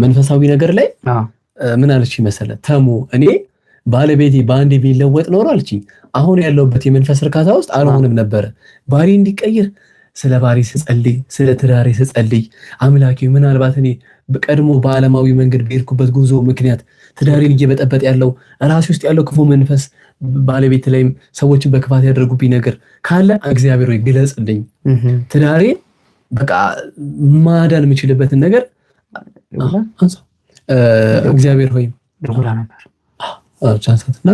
መንፈሳዊ ነገር ላይ ምን አለች መሰለህ ተሙ እኔ ባለቤቴ ባንዴ ቢለወጥ ኖር አለችኝ አሁን ያለውበት የመንፈስ እርካታ ውስጥ አልሆንም ነበር ባሪ እንዲቀየር ስለ ባሪ ስጸልይ ስለ ትዳሬ ስጸልይ አምላኬ ምናልባት እኔ በቀድሞ በዓለማዊ መንገድ በሄድኩበት ጉዞ ምክንያት ትዳሬን እየበጠበጥ ያለው ራሴ ውስጥ ያለው ክፉ መንፈስ ባለቤት ላይም ሰዎችን በክፋት ያደርጉብኝ ነገር ካለ እግዚአብሔር ሆይ ግለጽልኝ ትዳሬ በቃ ማዳን የምችልበትን ነገር እግዚአብሔር ሆይ ደውላ ነበር ቻንሳትና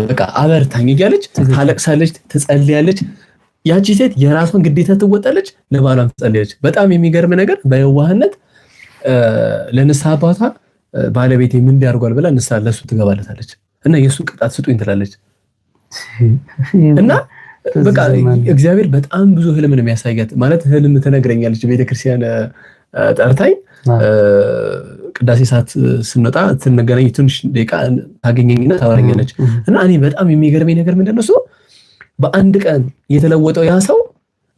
በቃ አበርታኝ እያለች ታለቅሳለች ትጸልያለች ያቺ ሴት የራሷን ግዴታ ትወጣለች ለባሏም ትጸልያለች በጣም የሚገርም ነገር በየዋህነት ለንስሐ አባቷ ባለቤቴ ምን እንዲያርጓል ብላ ንስሐ ለሱ ትገባለታለች እና የሱን ቅጣት ስጡኝ ትላለች እና በቃ እግዚአብሔር በጣም ብዙ ህልም ነው የሚያሳያት ማለት ህልም ትነግረኛለች ቤተክርስቲያን ጠርታኝ ቅዳሴ ሰዓት ስንወጣ ትነገረኝ ትንሽ ደቂቃ ታገኘኝና ታወራኛለች እና እኔ በጣም የሚገርመኝ ነገር ምንድነው እሱ በአንድ ቀን የተለወጠው ያ ሰው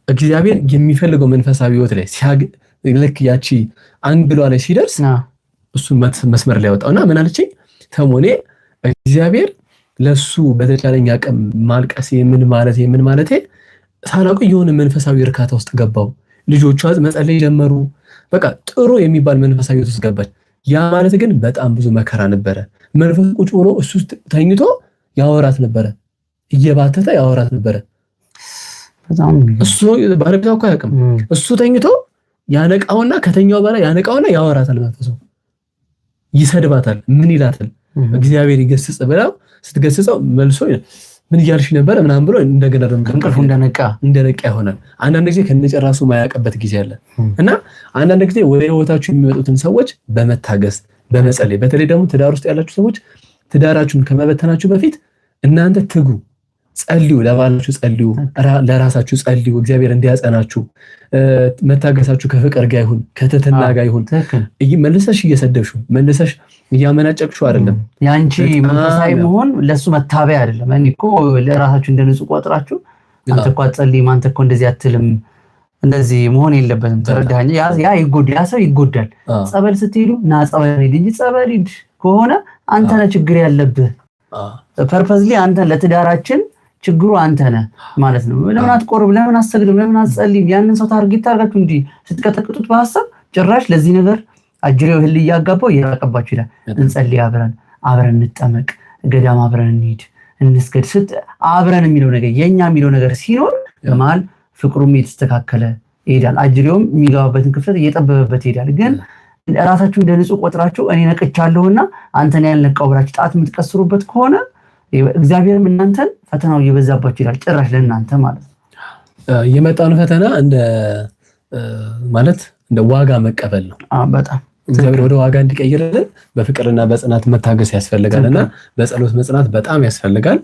እግዚአብሔር የሚፈልገው መንፈሳዊ ህይወት ላይ ልክ ያቺ አንግሏ ላይ ሲደርስ እሱ መስመር ላይ ያወጣውና ምን አለችኝ ተሞኔ እግዚአብሔር ለሱ በተቻለኝ አቅም ማልቀስ ምን ማለት ሳላውቅ የሆነ መንፈሳዊ እርካታ ውስጥ ገባው ልጆቿ መጸለይ ጀመሩ በቃ ጥሩ የሚባል መንፈሳዊ ህይወት ውስጥ ገባች ያ ማለት ግን በጣም ብዙ መከራ ነበረ መንፈስ ቁጭ ብሎ እሱ ተኝቶ ያወራት ነበረ እየባተተ ያወራት ነበረ በጣም እሱ ባለቤቷ እኮ ያውቅም እሱ ተኝቶ ያነቃውና ከተኛው በኋላ ያነቃውና ያወራታል መንፈሱ ይሰድባታል ምን ይላታል እግዚአብሔር ይገስጽ ብላው ስትገስጸው መልሶ ምን ይያልሽ ነበር ምናምን ብሎ እንደገና ደግሞ እንቅልፉ እንደነቃ ይሆናል አንዳንድ ጊዜ ከነጨራሱ ማያቀበት ጊዜ አለ እና አንዳንድ ጊዜ ወደ ህይወታችሁ የሚመጡትን ሰዎች በመታገስ በመጸለይ በተለይ ደግሞ ትዳር ውስጥ ያላችሁ ሰዎች ትዳራችሁን ከመበተናችሁ በፊት እናንተ ትጉ ጸልዩ፣ ለባላችሁ ጸልዩ፣ ለራሳችሁ ጸልዩ፣ እግዚአብሔር እንዲያጸናችሁ። መታገሳችሁ ከፍቅር ጋር ይሁን፣ ከትህትና ጋር ይሁን። መልሰሽ እየሰደብሹ መልሰሽ እያመናጨቅሹ አይደለም። ያንቺ መንፈሳዊ መሆን ለሱ መታበያ አይደለም። እኔ እኮ ለራሳችሁ እንደ ንጹህ ቆጥራችሁ አንተ እኮ አትጸልይም፣ አንተ እኮ እንደዚህ አትልም፣ እንደዚህ መሆን የለበትም። ተረዳኸኝ? ያ ይጎዳል፣ ያ ሰው ይጎዳል። ጸበል ስትሄዱ ና ጸበል ሂድ እንጂ ጸበል ሂድ ከሆነ አንተ ነህ ችግር ያለብህ። ፐርፐዝሊ አንተ ለትዳራችን ችግሩ አንተ ነህ ማለት ነው። ለምን አትቆርብ? ለምን አትሰግድም? ለምን አትጸልይም? ያንን ሰው ታርጌት ታርጋችሁ እንጂ ስትቀጠቅጡት በሐሳብ ጭራሽ ለዚህ ነገር አጅሬው ህል እያጋባው እየራቀባችሁ ይላል። እንጸልይ፣ አብረን እንጠመቅ፣ ገዳም አብረን እንሂድ፣ እንስገድ አብረን የሚለው ነገር የኛ የሚለው ነገር ሲኖር በመሀል ፍቅሩም የተስተካከለ ይሄዳል። አጅሬውም የሚገባበትን ክፍተት እየጠበበበት ይሄዳል። ግን ራሳችሁ እንደ ንጹህ ቆጥራችሁ እኔ ነቅቻለሁና አንተን ያልነቃው ብላችሁ ጣት የምትቀስሩበት ከሆነ እግዚአብሔርም እናንተን ፈተናው እየበዛባችሁ ይላል። ጭራሽ ለእናንተ ማለት ነው የመጣውን ፈተና እንደ ዋጋ መቀበል ነው። በጣም እግዚአብሔር ወደ ዋጋ እንዲቀይርልን በፍቅርና በጽናት መታገስ ያስፈልጋልና በጸሎት መጽናት በጣም ያስፈልጋል።